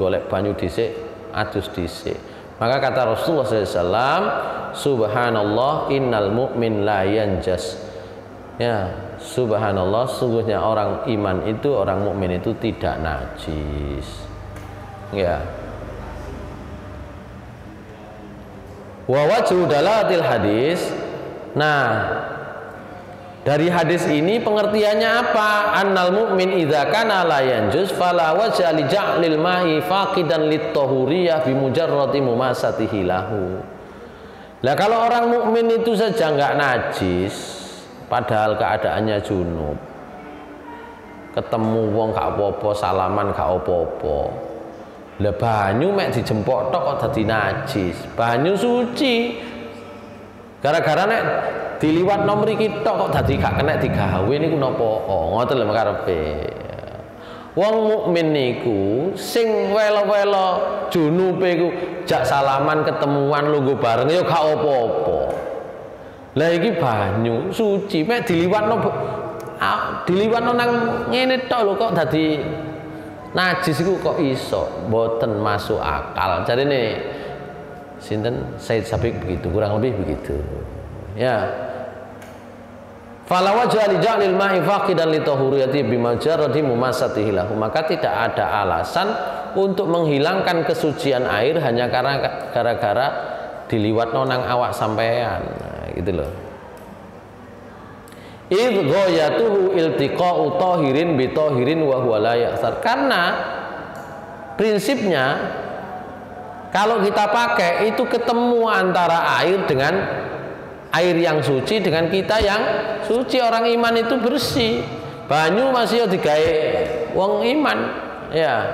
golek banyu dhisik, adus dhisik. Maka kata Rasulullah SAW, subhanallah innal mu'min la yanjas. Ya, subhanallah, sungguhnya orang iman itu, orang mukmin itu tidak najis. Ya. Wa wajhu dalalatil hadis. Nah, dari hadis ini pengertiannya apa? Annal mu'min idza kana la yanjus fala wajha li ja'lil ma'i faqidan lit-tahuriyah bi mujarradi mumasatihi lahu. Lah kalau orang mukmin itu saja enggak najis padahal keadaannya junub. Ketemu wong gak apa-apa, salaman gak apa-apa. Lah banyu mek dijempok tok kok dadi najis. Banyu suci. Gara-gara nek diliwatno mriki tok kok dadi gak kena digawe niku napa? Oh, ngoten lho karepe. Wong mukmin niku sing welo-welo junupe iku jak salaman ketemuan lungguh bareng ya gak apa-apa. Lah iki banyu suci mek diliwatno nang ngene tok lho kok dadi najis itu kok iso, boten masuk akal. Jadi nih, sinten Said Sabiq begitu, kurang lebih begitu. Ya. Fala wajha li ja'lil ma'i faqidan li tahuriyati bimajarradi mumasatihi lahu. Maka tidak ada alasan untuk menghilangkan kesucian air hanya karena gara-gara diliwat nonang awak sampean. Nah, gitu loh. Idh ghayatuhu iltiqa'u tahirin bi tahirin wa huwa la ya'thar. Karena prinsipnya kalau kita pakai itu ketemu antara air dengan air yang suci dengan kita yang suci. Orang iman itu bersih. Banyu masih digawe wong iman, ya.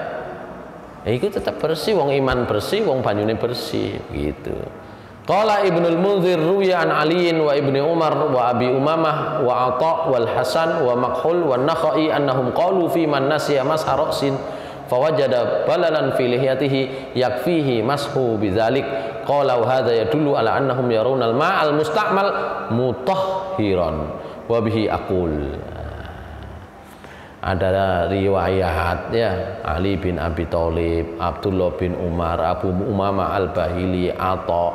Itu tetap bersih, wong iman bersih, wong banyune bersih gitu. Qala Ibnul Munzir ruwiya an Aliin wa Ibni Umar wa Abi Umamah wa Atha wal Hasan wa Makhul wa Nakhai annahum qalu fi man nasiya masha ra'sin fawajada balalan fi lihyatihi yakfihi mashu bidzalik. Qala wa hadza yadullu ala annahum yarawna al-ma'al musta'mal mutahhiran wa bihi aqul. Ada riwayat ya, Ali bin Abi Thalib, Abdullah bin Umar, Abu Umamah al-Bahili, Atha,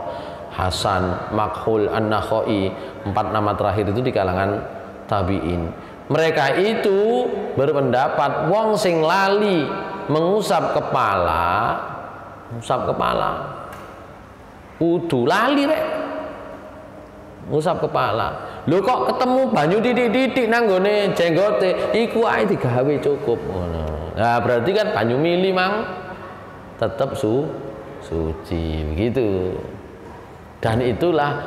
Hasan, Makhul, An-Nakhai, 4 nama terakhir itu di kalangan tabi'in. Mereka itu berpendapat wong sing lali mengusap kepala kudu lali rek ngusap kepala. Lho kok ketemu banyu titik-titik nang nggone jenggote, iku ae digawe cukup ngono. Nah, berarti kan banyu mili mang tetap suci begitu. Dan itulah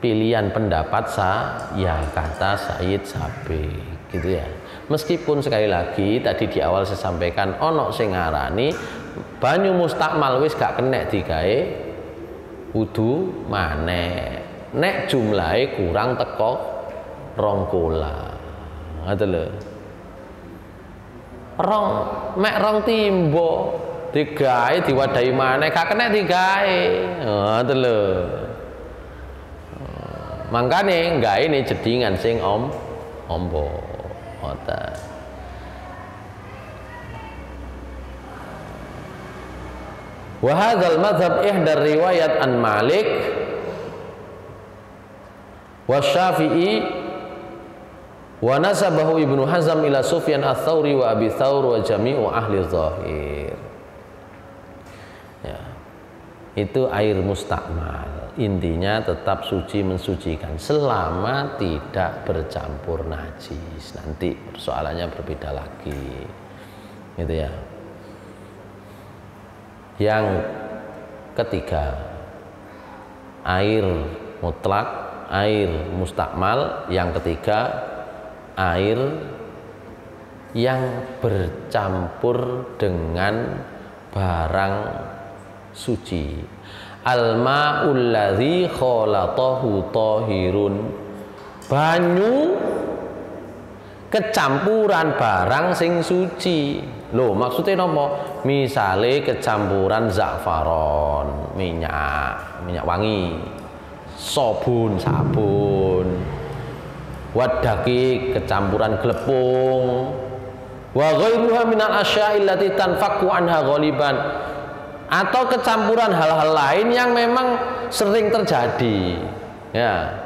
pilihan pendapat kata Said Sabiq gitu ya. Meskipun sekali lagi tadi di awal saya sampaikan ono sing ngarani banyu mustakmal wis gak kena digawe wudu maneh. Nek jumlahe kurang teko 2 kula. Ngoten lho. Mek 2 timbo digawe diwadahi maneh gak kena digawe. Ngoten lho. Mangkane gawe ne jedingan sing ombo. Ngoten. Wa hadzal madzhab ihdar riwayat an Malik wa Syafi'i wa nasabahu Ibnu Hazm ila Sufyan ats-Tsauri wa Abi Tsaur wa jami'u ahli zahir. Ya. Itu air mustakmal. Intinya tetap suci mensucikan selama tidak bercampur najis. Nanti persoalannya berbeda lagi. Gitu ya. Yang ketiga, air mutlak, air mustakmal. Yang ketiga, air yang bercampur dengan barang suci. Al-ma'ul ladzi khalatahu tahirun. Banyu kecampuran barang sing suci. Loh, maksudnya nopo? Misale kecampuran za'faron, minyak wangi sabun, wadaki kecampuran glepung, wa ghairuha minal asya'i allati tanfaku anha ghaliban, atau kecampuran hal-hal lain yang memang sering terjadi, ya.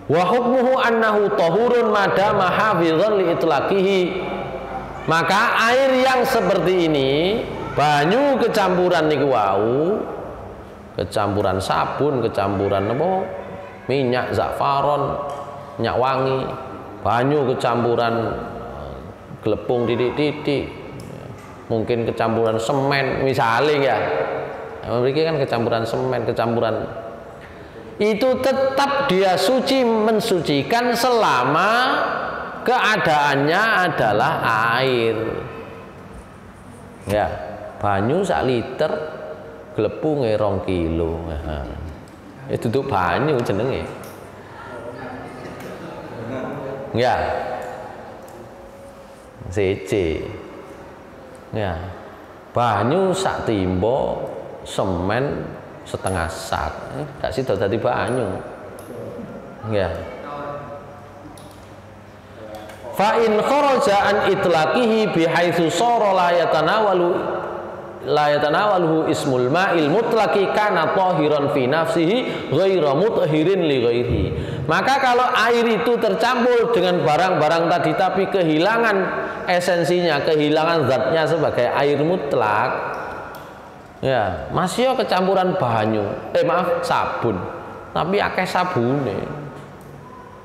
Wa hukmuhu annahu tahurun madama hafizan li itlaqihi, maka air yang seperti ini, banyu kecampuran niku wau, kecampuran sabun, kecampuran apa? Minyak zafaron, minyak wangi, banyu kecampuran glepung titik-titik, mungkin kecampuran semen misalnya ya. Memiliki kan kecampuran semen, kecampuran itu tetap dia suci mensucikan selama keadaannya adalah air. Ya, banyu 1 liter, glepunge 2 kilo. Itu duduk banyu jenenge. Ya. CC. Ya. Banyu sak timba, semen setengah sak. Gak sida dadi banyu. Ya. Fa in kharaja an itlaqihi bihaitsu sara la yatanawaluhu ismul ma'il mutlaqi kana tahiran fi nafsihi ghaira mutahhirin li ghairihi. Maka kalau air itu tercampur dengan barang-barang tadi tapi kehilangan esensinya, kehilangan zatnya sebagai air mutlak, ya, masih kecampuran banyu, sabun, tapi akeh sabune.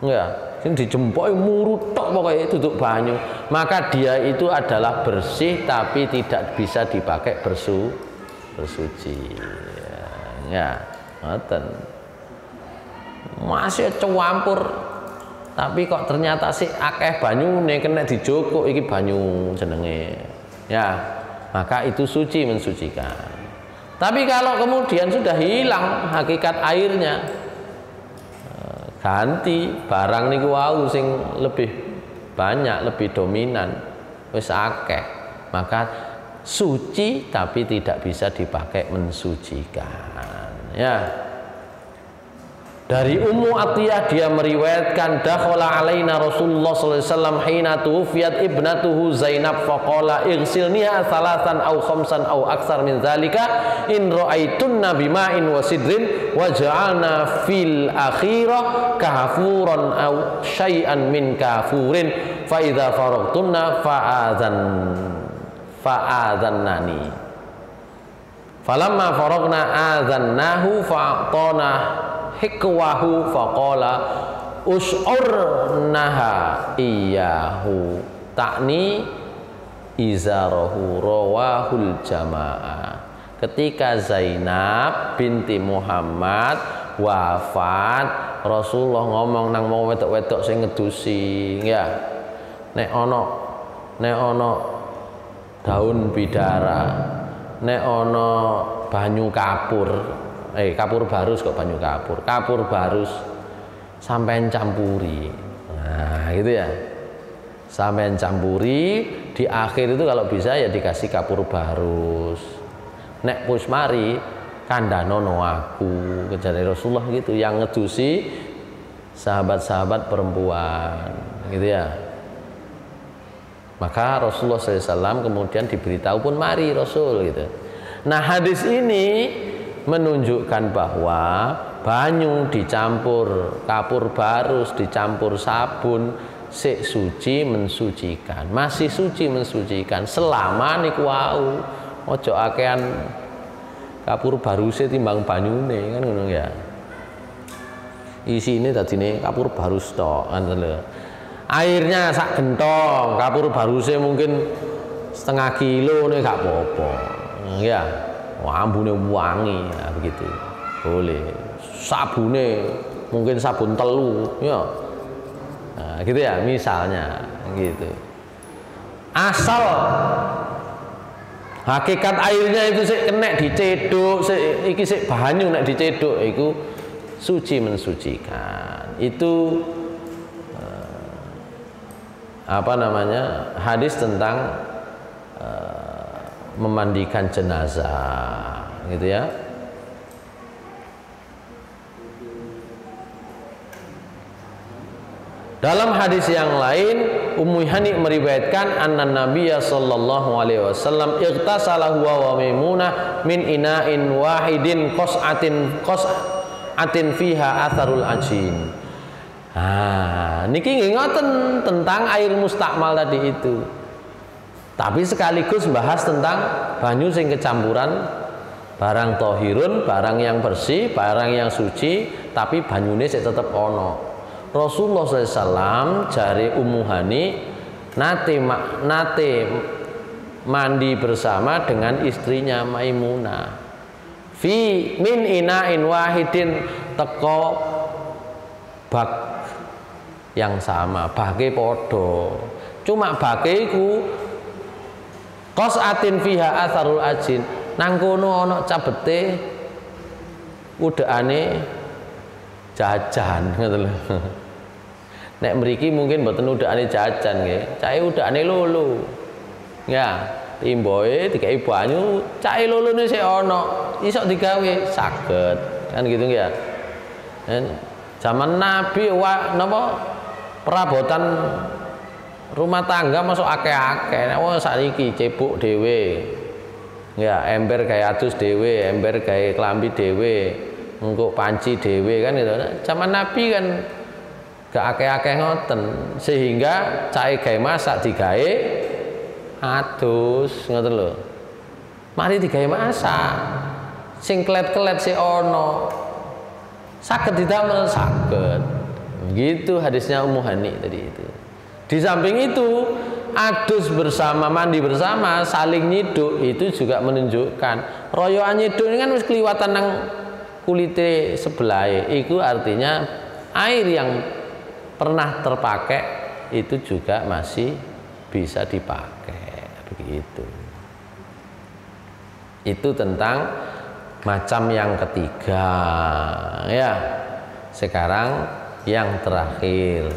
Ya, sing dijempoki murut tok pokoke duduk banyu, maka dia itu adalah bersih tapi tidak bisa dipakai bersuci. Ya, ngoten. Masih campur tapi kok ternyata sih akeh banyune kena dijokok iki banyu jenenge. Ya, maka itu suci mensucikan. Tapi kalau kemudian sudah hilang hakikat airnya, ganti barang niku wau sing lebih banyak, lebih dominan, wis akeh, maka suci tapi tidak bisa dipakai mensucikan. Ya. Dari Ummu Atiyah dia meriwayatkan dakhala alaina Rasulullah sallallahu alaihi wasallam hina tuwfiyat ibnatuhu Zainab faqala ighsilniha thalathan aw khamsan aw aktsar min zalika in ra'aitunna bima'in wa sidrin wa ja'alna fil akhirah kafuran aw syai'an min kafurin fa idza faragtunna fa'adzannani falamma faragna adzannahu fa'tana hikwahu faqala us'urnaha iyahu takni izarahu rawahul jamaah. Ketika Zainab binti Muhammad wafat, Rasulullah ngomong nang mau wedok-wedok sing ngedusi, ya, nek ono daun bidara, nek ono banyu kapur, kapur barus kok banyu kapur barus sampean campuri, nah gitu ya, sampean campuri di akhir itu kalau bisa ya dikasih kapur barus, nek wis mari kandhanono aku, kejane Rasulullah gitu, yang ngedusi sahabat-sahabat perempuan gitu ya. Maka Rasulullah SAW kemudian diberitahu pun mari Rasul gitu. Nah hadis ini menunjukkan bahwa banyu dicampur kapur barus dicampur sabun sik suci mensucikan, masih suci mensucikan selama niku wau, ojo akean kapur baruse timbang banyune kan ngono ya. Isine dadine kapur barus tok ngoten lho. Airnya sak gentong, kapur baruse mungkin setengah kilo nih gak apa-apa. Ya. Wah, ambune wangi, nah, begitu boleh. Sabune mungkin sabun telu, ya, nah, gitu ya misalnya, gitu. Asal hakikat airnya itu sik kena dicedhuk, iki sik banyu nek dicedhuk, iku suci mensucikan. Itu apa namanya, hadis tentang memandikan jenazah gitu ya. Dalam hadis yang lain, Ummu Hani meriwayatkan anna Nabiyya sallallahu alaihi wasallam ightasala huwa wa Maimunah min ina'in wahidin qas'atin fiha atharul ajin. Niki nggih ngoten tentang air mustakmal tadi itu. Tapi sekaligus bahas tentang banyu sing kecampuran barang tohirun, barang yang bersih, barang yang suci, tapi banyune sik tetep ono. Rasulullah SAW jari Ummu Hani nate mandi bersama dengan istrinya Maimunah. Fi min ina'in wahidin teko bak yang sama, bake podo. Cuma bake iku qas'atin fiha atharul ajin. Nang kono ana cabete udakane jajan ngoten lho. Nek mriki mungkin mboten udakane jajan nggih, cahe udakane lolo. Ya, timboe dikai banyu, cahe lolone sik ana, iso digawe saged. Kan gitu nggih ya. Zaman Nabi napa perabotan rumah tangga masuk akeh-akeh. Nek wong sakniki cebuk dhewe. Ya, ember gawe adus dhewe, ember gawe klambi dhewe, engko panci dhewe kan gitu. Zaman Nabi kan gak akeh-akeh ngoten, sehingga cahe gawe masak digawe adus ngoten lho. Mari digawe masak. Sing kelet-kelet sik ana. Saged didamel saged. Begitu hadisnya Ummu Hani tadi itu. Di samping itu, adus bersama, mandi bersama, saling nyiduk itu juga menunjukkan royoan nyiduk ini kan wis kliwatan nang kulite sebelah. Itu artinya air yang pernah terpakai itu juga masih bisa dipakai. Begitu. Itu tentang macam yang ketiga. Ya. Sekarang yang terakhir.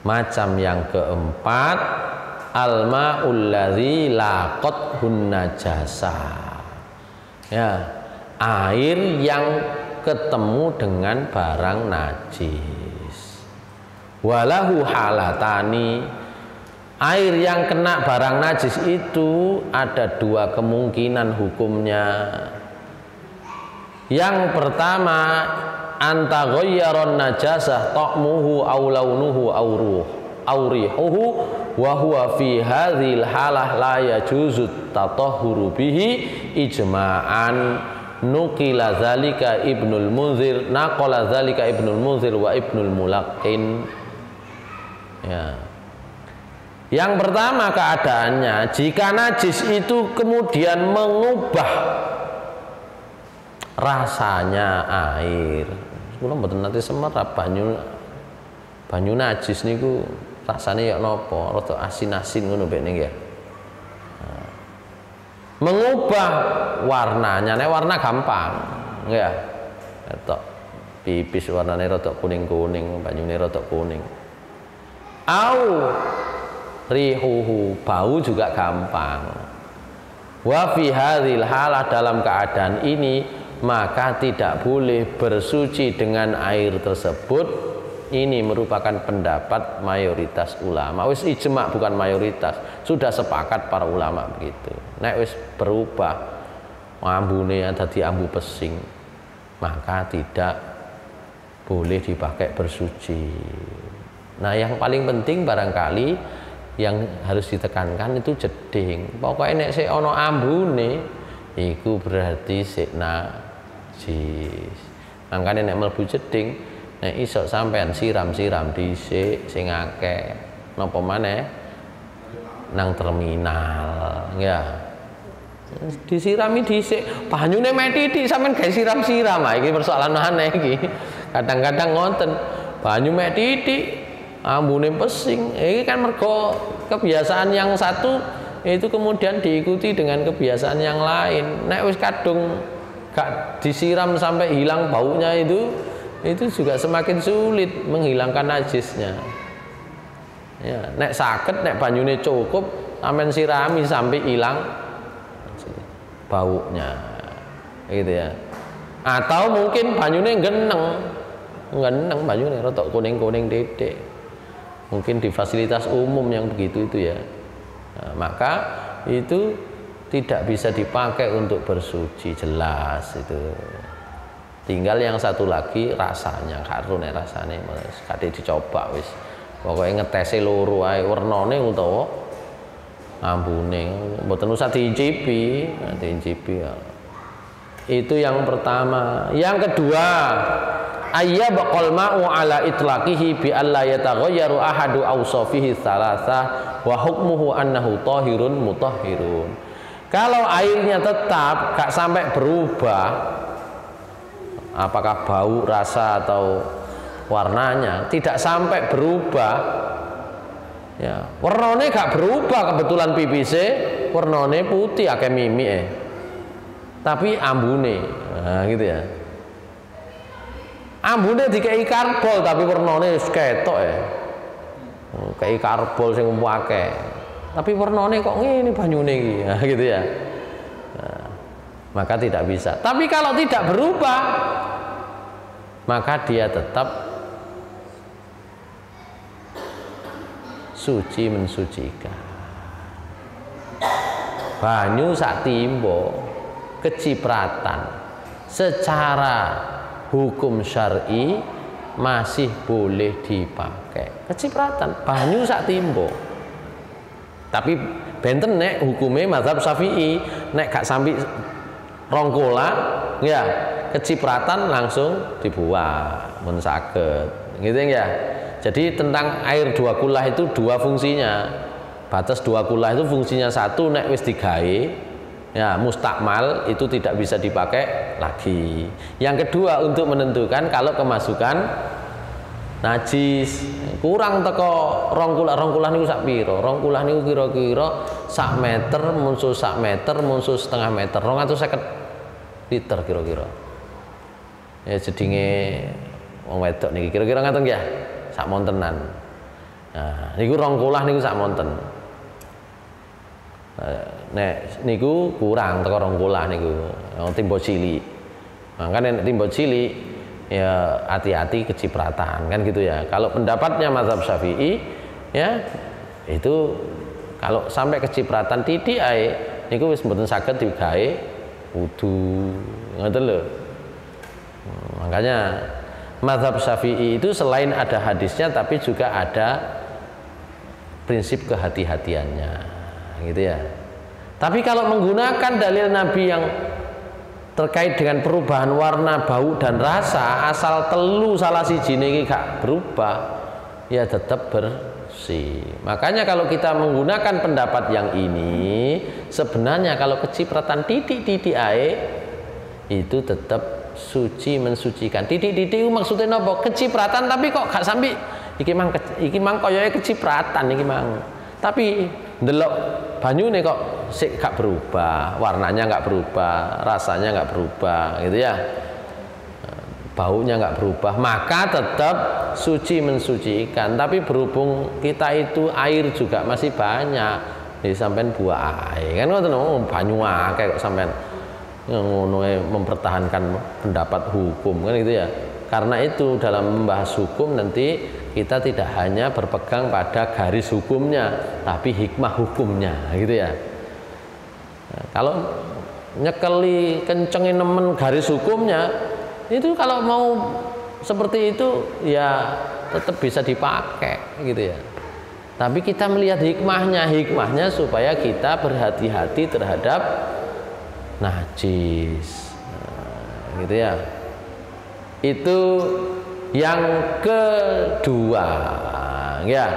Macam yang keempat, al-ma'ul ladzi laqathun najasah. Ya, air yang ketemu dengan barang najis. Walahu halatani. Air yang kena barang najis itu ada dua kemungkinan hukumnya. Yang pertama, anta ghayyaron najasah ta'muhu aw launuhu aw rihuhu wa huwa fi hadhil halah la yajuzu tatahhuru bihi ijma'an nuqila dzalika Ibnul Munzir naqala dzalika Ibnul Munzir wa Ibnul Mulaqqin. Ya. Yang pertama keadaannya jika najis itu kemudian mengubah rasanya air. Kula mboten nate semerap banyu najis niku rasane ya napa, rada asin-asin ngono mek nggih. Mengubah warnanya, nek warna gampang, nggih. Ketok pipis warnane rada kuning-kuning, banyune rada kuning. Au rihuhu, bau juga gampang. Wa fi hadzal halah, dalam keadaan ini maka tidak boleh bersuci dengan air tersebut. Ini merupakan pendapat mayoritas ulama. Wis ijma, bukan mayoritas. Sudah sepakat para ulama begitu. Nek wis berubah ambune dadi ambu pesing, maka tidak boleh dipakai bersuci. Nah, yang paling penting barangkali yang harus ditekankan itu jeding. Pokoknya nek sik ana ambune iku berarti sik najis. Mangkane nek mlebu jeding, nek iso sampean siram-siram dhisik sing akeh. Napa maneh nang terminal, ya. Disirami dhisik, banyune mek titik sampean gawe siram-siram. Iki persoalan aneh iki. Kadang-kadang ngonten, banyu mek titik ambune pesing. Ini kan mergo kebiasaan yang satu itu kemudian diikuti dengan kebiasaan yang lain. Nek wis kadung gak disiram sampai hilang baunya itu juga semakin sulit menghilangkan najisnya. Ya, nek saged nek banyune cukup sampean sirami sampai hilang baunya. Gitu ya. Atau mungkin banyune geneng banyune rada kuning-kuning titik. mungkin di fasilitas umum yang begitu itu ya. Nah, maka itu tidak bisa dipakai untuk bersuci, jelas itu. Tinggal yang satu lagi rasanya, karone rasane Mas, kadhe dicoba wis. Pokoke ngetese loro ae wernane utawa ambune, mboten usah diincipi, diincipi ya. Itu yang pertama. Yang kedua, ayyabqal ma'u ala itlaqihi bi alla yataghayyaru ahadu awsafihi tsalatsa wa hukmuhu annahu tahirun mutahhirun. Kalau airnya tetap gak sampai berubah, apakah bau, rasa atau warnanya tidak sampai berubah, ya warnane gak berubah, kebetulan pipise warnane putih akeh mimik tapi ambune, nah gitu ya, ambune dikei karbol tapi warnane wis ketok kei karbol sing akeh tapi warnane kok ngene banyune iki, nah, gitu ya. Nah, maka tidak bisa. Tapi kalau tidak berubah, maka dia tetap suci mensucikan. Banyu sak timbo kecipratan secara hukum syar'i masih boleh dipakai. Kecipratan banyu sak timbo. Tapi benten nek hukume mazhab Syafi'i, nek gak sampai rongkola ya kecipratan langsung dibuang mun saged gitu ya. Jadi tentang air dua kulah itu dua fungsinya. Batas dua kulah itu fungsinya satu, nek wis digawe ya mustakmal itu tidak bisa dipakai lagi. Yang kedua untuk menentukan kalau kemasukan najis kurang teko rongkulah niku sak pira, rongkulah niku kira-kira sak meter musuh sak meter musuh setengah meter 250 liter kira-kira ya jedinge wong wedok niki kira-kira ngaten ya sak montenan. Nah niku rongkulah niku sak monten. Nek niku kurang teko rongkulah niku timbo cilik, makanya nek timbo cilik ya hati-hati kecipratan kan gitu ya. Kalau pendapatnya mazhab Syafi'i ya itu kalau sampai kecipratan titik ae niku wis mboten saged digawe wudu ngoten lho. Makanya mazhab Syafi'i itu selain ada hadisnya tapi juga ada prinsip kehati-hatiannya gitu ya. Tapi kalau menggunakan dalil Nabi yang terkait dengan perubahan warna, bau dan rasa, asal telu salah siji niki gak berubah, ya tetap bersih. Makanya kalau kita menggunakan pendapat yang ini, sebenarnya kalau kecipratan titik-titik air itu tetap suci mensucikan. Titik-titik maksudnya nopo? Kecipratan tapi kok gak sampai iki mang koyoke kecipratan iki mang. Tapi ndelok banyune kok sik gak berubah, warnanya gak berubah, rasanya gak berubah gitu ya, baunya gak berubah, maka tetap suci mensucikan. Tapi berhubung kita itu air juga masih banyak, jadi sampean buah air kan ngoten banyu akeh kok sampean ngono mempertahankan pendapat hukum kan gitu ya. Karena itu dalam membahas hukum nanti kita tidak hanya berpegang pada garis hukumnya, tapi hikmah hukumnya gitu ya. Nah, kalau nyekeli kencengin nemen garis hukumnya itu kalau mau seperti itu ya tetap bisa dipakai gitu ya. Tapi kita melihat hikmahnya supaya kita berhati-hati terhadap najis, nah, gitu ya. Itu yang kedua ya.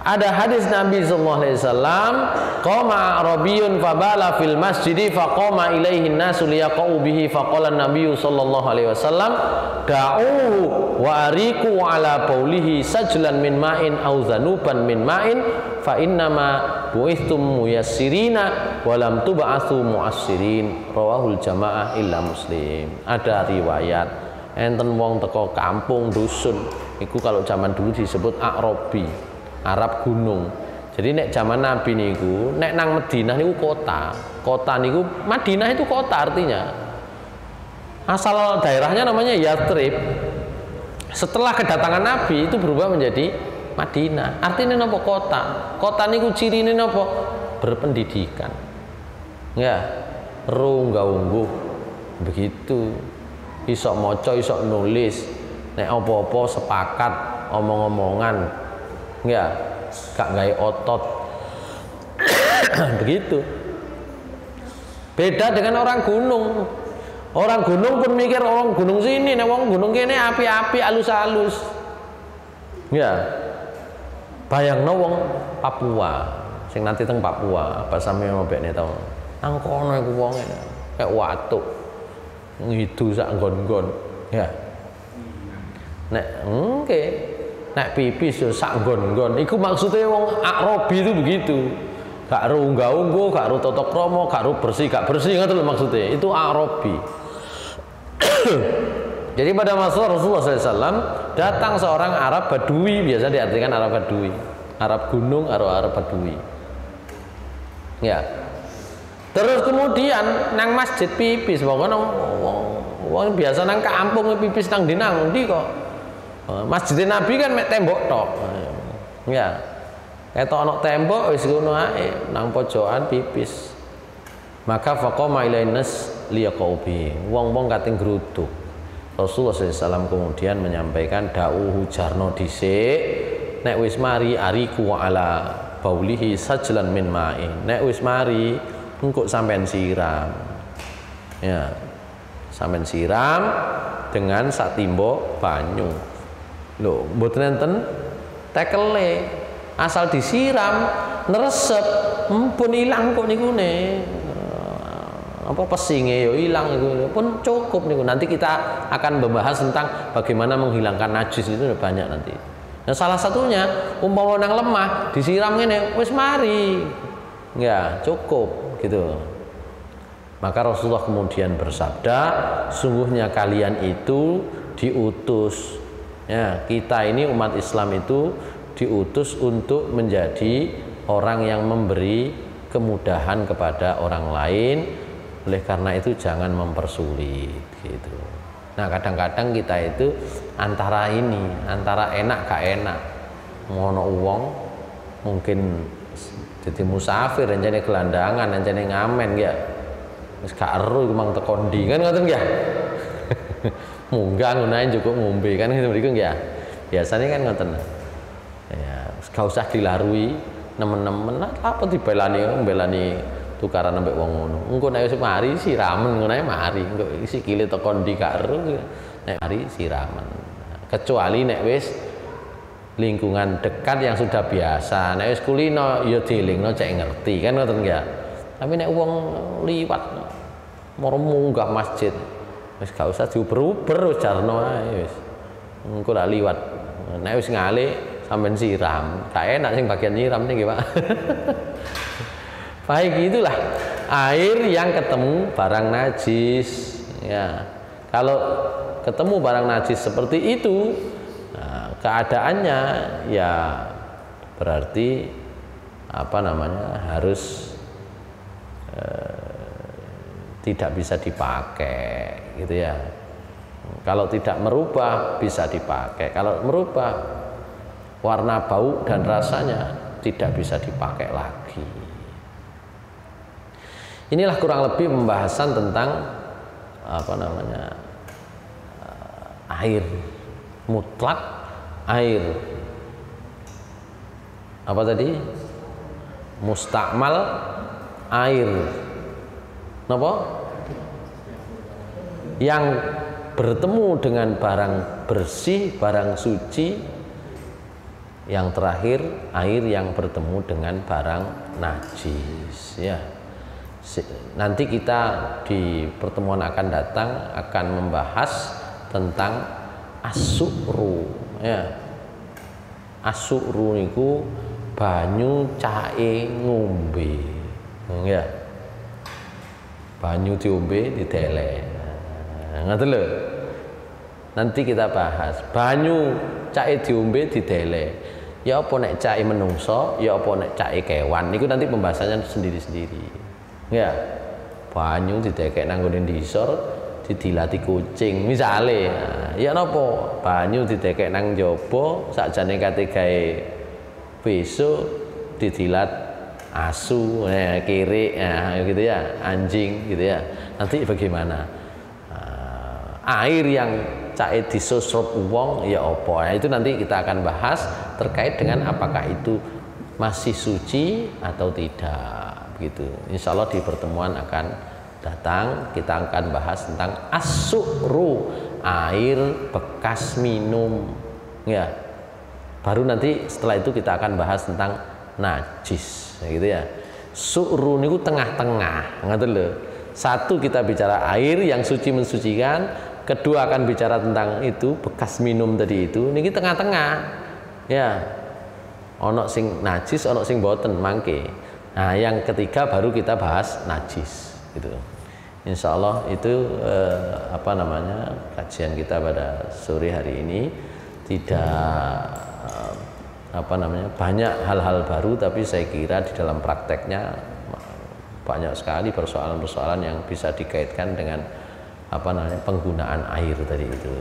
Ada hadis Nabi sallallahu alaihi wasallam, qama arabiyun fabala fil masjidi faqama ilaihi an-nasu liyaqau bihi faqala an-nabiy sallallahu alaihi wasallam da'uhu wa ariqu ala baulihi sajlan min ma'in aw zanuban min ma'in fa innama bu'ithum muyassirina wa lam tub'atsu mu'assirin, rawahul jamaah illa Muslim. Ada riwayat enten wong teko kampung dusun iku kalau zaman dulu disebut Arabi, Arab gunung. Jadi nek zaman Nabi niku, nek nang Madinah niku kota niku, Madinah itu kota artinya. Asal daerahnya namanya Yathrib. Setelah kedatangan Nabi itu berubah menjadi Madinah. Artinya nopo kota. Kota niku cirine nopo? Berpendidikan. Ya, runggah-ungguh. Begitu. Isok maca, isok nulis. Nek apa-apa sepakat omong-omongan. Ya, gak gawe otot. Begitu. Beda dengan orang gunung. Orang gunung pun mikir orang gunung sini, nek wong gunung kene api-api alus-alus. Ya. Bayangno wong Papua, sing nanti teng Papua, apa sampe ngobekne tau. Nang kono iku wonge kayak watuk. Ngidu sak nggon-nggon. Ya. Nek nek pipis yo sak nggon-nggon. Iku maksudnya wong Arabi itu begitu. Gak runggah-ungguh, gak ru tata krama, gak ru bersih, gak bersih ngoten lho maksudnya. Itu Arabi. Jadi pada masa Rasulullah SAW datang seorang Arab Badui, biasa diartikan Arab Badui, Arab gunung, Arab Badui. Ya. Terus kemudian nang masjid pipis, pokoknya wong biasa nang kampung pipis nang dinang ndi kok. Masjid Nabi kan mek tembok tok. Ya. Ketok ana tembok wis ngono ae nang pojokan pipis. Maka faqama ilainas liyaqaubi. Wong-wong kating gruduk. Rasulullah SAW kemudian menyampaikan da'uhu jarno dhisik nek wis mari ariku ala baulihi sajlan min ma'in. Nek wis mari engko sampean siram. Ya. Sampean siram dengan sak timbo banyu. Lho, mboten enten tekele. Asal disiram neresep pun ilang kok niku ne. Apa pesinge yo ilang itu pun cukup nih. Nanti kita akan membahas tentang bagaimana menghilangkan najis, itu banyak nanti. Nah, salah satunya umpama nang lemah disiram ngene wis mari. Ya, cukup gitu. Maka Rasulullah kemudian bersabda, sungguhnya kalian itu diutus. Ya, kita ini umat Islam itu diutus untuk menjadi orang yang memberi kemudahan kepada orang lain. Oleh karena itu jangan mempersulit gitu. Nah, kadang-kadang kita itu antara enak gak enak. Ngono wong mungkin jadi musafir rencane gelandangan, rencane ngamen ya. Wis gak eru iku mang teko ndi kan ngoten ya. Munggah ngunain cukup ngombe kan gitu mriku ya. Biasanya kan ngoten. Ya, gak usah dilarui nemen-nemen apa dibelani tukaran ambek wong ngono. Engko nek wis mari siramen ngono ae mari. Engko sikile teko ndi gak ero nek mari siramen. Kecuali nek wis lingkungan dekat yang sudah biasa. Nek wis kulino ya dielingno cek ngerti kan ngoten ya. Tapi nek wong liwat moro munggah masjid wis gak usah diuber-uber wis jarno ae wis. Engko lak liwat. Nek wis ngale sampean siram. Gak enak sing bagian nyiram niki, Pak. Baik, itulah air yang ketemu barang najis. Ya, kalau ketemu barang najis seperti itu, nah, keadaannya ya berarti apa namanya harus tidak bisa dipakai, gitu ya. Kalau tidak merubah bisa dipakai. Kalau merubah warna, bau dan rasanya tidak bisa dipakai lagi. Inilah kurang lebih pembahasan tentang apa namanya air mutlak, air apa tadi mustakmal, air apa yang bertemu dengan barang bersih, barang suci, yang terakhir air yang bertemu dengan barang najis. Ya. Nanti kita di pertemuan akan datang akan membahas tentang as-su'ru, ya. As-su'ru niku banyu cahe ngombe, ya. Banyu diombe didelek. Ngoten lho. Nanti kita bahas banyu cahe diombe didelek. Ya apa nek cahe menungso, ya apa nek cahe kewan. Niku nanti pembahasannya sendiri-sendiri. Ya, banyu didekek nang nggone ndisor didilati kucing misale. Ya napa banyu didekek nang njaba sakjane kate gawe besok didilat asu, kere, gitu ya, anjing gitu ya. Nanti bagaimana? Air yang cai disusrup wong ya apa? Nah, itu nanti kita akan bahas terkait dengan apakah itu masih suci atau tidak gitu. Insya Allah di pertemuan akan datang kita akan bahas tentang as-su'ru, air bekas minum ya. Baru nanti setelah itu kita akan bahas tentang najis gitu ya. Su'ru niku tengah-tengah, ngoten lho. Satu kita bicara air yang suci mensucikan, kedua akan bicara tentang itu bekas minum tadi itu, niki tengah-tengah. Ya. Ono sing najis, ono sing boten mangke. Nah, yang ketiga baru kita bahas najis gitu. Insya Allah itu kajian kita pada sore hari ini tidak banyak hal-hal baru, tapi saya kira di dalam prakteknya banyak sekali persoalan-persoalan yang bisa dikaitkan dengan penggunaan air tadi itu.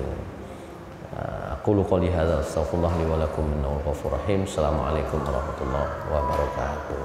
Aku qouli hadza astaghfirullah li wa lakum innahu ghafurur rahim. Assalamualaikum warahmatullahi wabarakatuh.